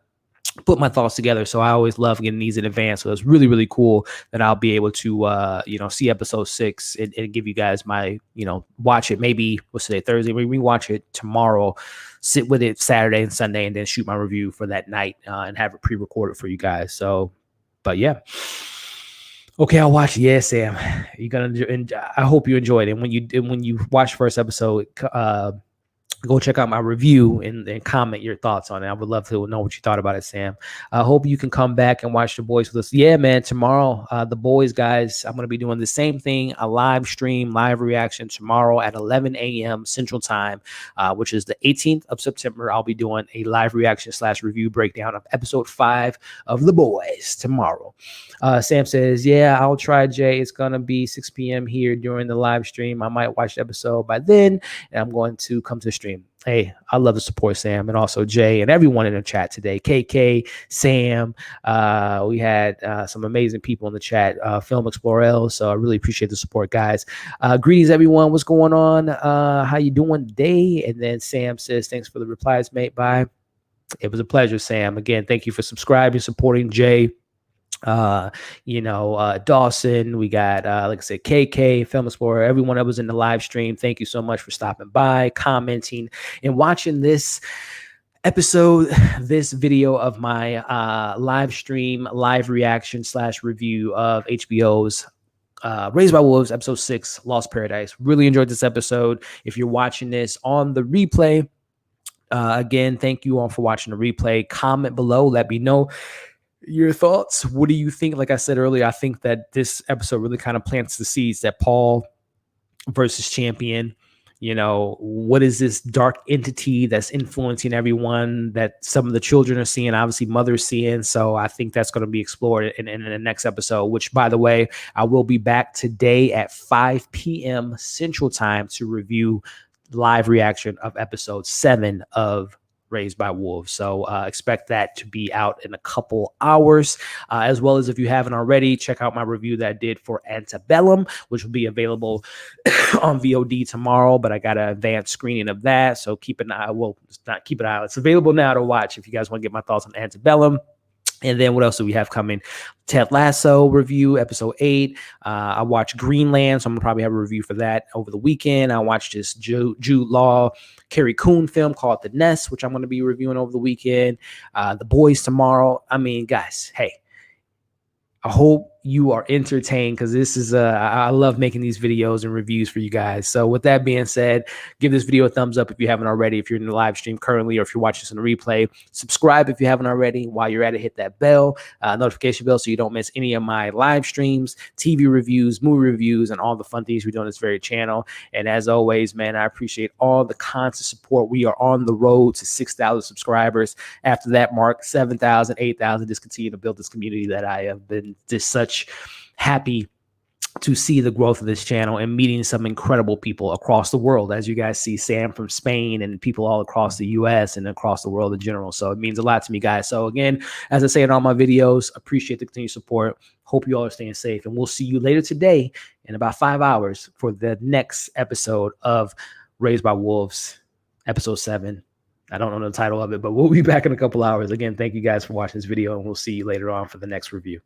put my thoughts together. So I always love getting these in advance. So it's really, really cool that I'll be able to, see episode 6 and give you guys my, watch it. Maybe what's today, Thursday, maybe watch it tomorrow, sit with it Saturday and Sunday, and then shoot my review for that night and have it pre-recorded for you guys. So, but yeah. Okay, I'll watch it. Yeah, Sam, you're gonna. I hope you enjoyed it. And when you watch the first episode, go check out my review and comment your thoughts on it. I would love to know what you thought about it, Sam. I hope you can come back and watch The Boys with us. Yeah, man, tomorrow, The Boys, guys, I'm going to be doing the same thing, a live stream, live reaction tomorrow at 11 a.m. Central Time, which is the 18th of September. I'll be doing a live reaction / review breakdown of episode 5 of The Boys tomorrow. Sam says, yeah, I'll try, Jay. It's going to be 6 p.m. here during the live stream. I might watch the episode by then, and I'm going to come to the stream. Hey, I love the support, Sam, and also Jay and everyone in the chat today. KK, Sam, we had some amazing people in the chat, Film Explorer. So I really appreciate the support, guys. Greetings, everyone. What's going on? How you doing today? And then Sam says, thanks for the replies, mate. Bye. It was a pleasure, Sam. Again, thank you for subscribing, supporting Jay. Dawson, we got like I said, KK, Film Explorer, everyone that was in the live stream. Thank you so much for stopping by, commenting, and watching this episode, this video of my live stream, live reaction / review of HBO's Raised by Wolves, episode 6, Lost Paradise. Really enjoyed this episode. If you're watching this on the replay, again, thank you all for watching the replay. Comment below, let me know your thoughts. What do you think? Like I said earlier, I think that this episode really kind of plants the seeds that Paul versus Champion, what is this dark entity that's influencing everyone that some of the children are seeing, obviously mothers seeing. So I think that's going to be explored in the next episode, which, by the way, I will be back today at 5 p.m. Central Time to review live reaction of episode 7 of Raised by Wolves. So expect that to be out in a couple hours, as well as if you haven't already, check out my review that I did for Antebellum, which will be available on VOD tomorrow, but I got an advanced screening of that. So keep an eye. Well, it's not keep an eye. It's available now to watch if you guys want to get my thoughts on Antebellum. And then what else do we have coming? Ted Lasso review, episode 8. I watched Greenland, so I'm going to probably have a review for that over the weekend. I watched this Jude Law, Carrie Coon film called The Nest, which I'm going to be reviewing over the weekend. The Boys tomorrow. I mean, guys, hey, I hope you are entertained, because this is I love making these videos and reviews for you guys. So with that being said, give this video a thumbs up if you haven't already, if you're in the live stream currently, or if you're watching this on the replay. Subscribe if you haven't already. While you're at it, hit that bell, notification bell, so you don't miss any of my live streams, TV reviews, movie reviews, and all the fun things we do on this very channel. And as always, man, I appreciate all the constant support. We are on the road to 6,000 subscribers. After that mark, 7,000, 8,000, just continue to build this community that I have been just such happy to see the growth of this channel and meeting some incredible people across the world. As you guys see, Sam from Spain and people all across the US and across the world in general. So it means a lot to me, guys. So again, as I say in all my videos, appreciate the continued support. Hope you all are staying safe, and we'll see you later today in about 5 hours for the next episode of Raised by Wolves, episode 7. I don't know the title of it, but we'll be back in a couple hours. Again, thank you guys for watching this video, and we'll see you later on for the next review.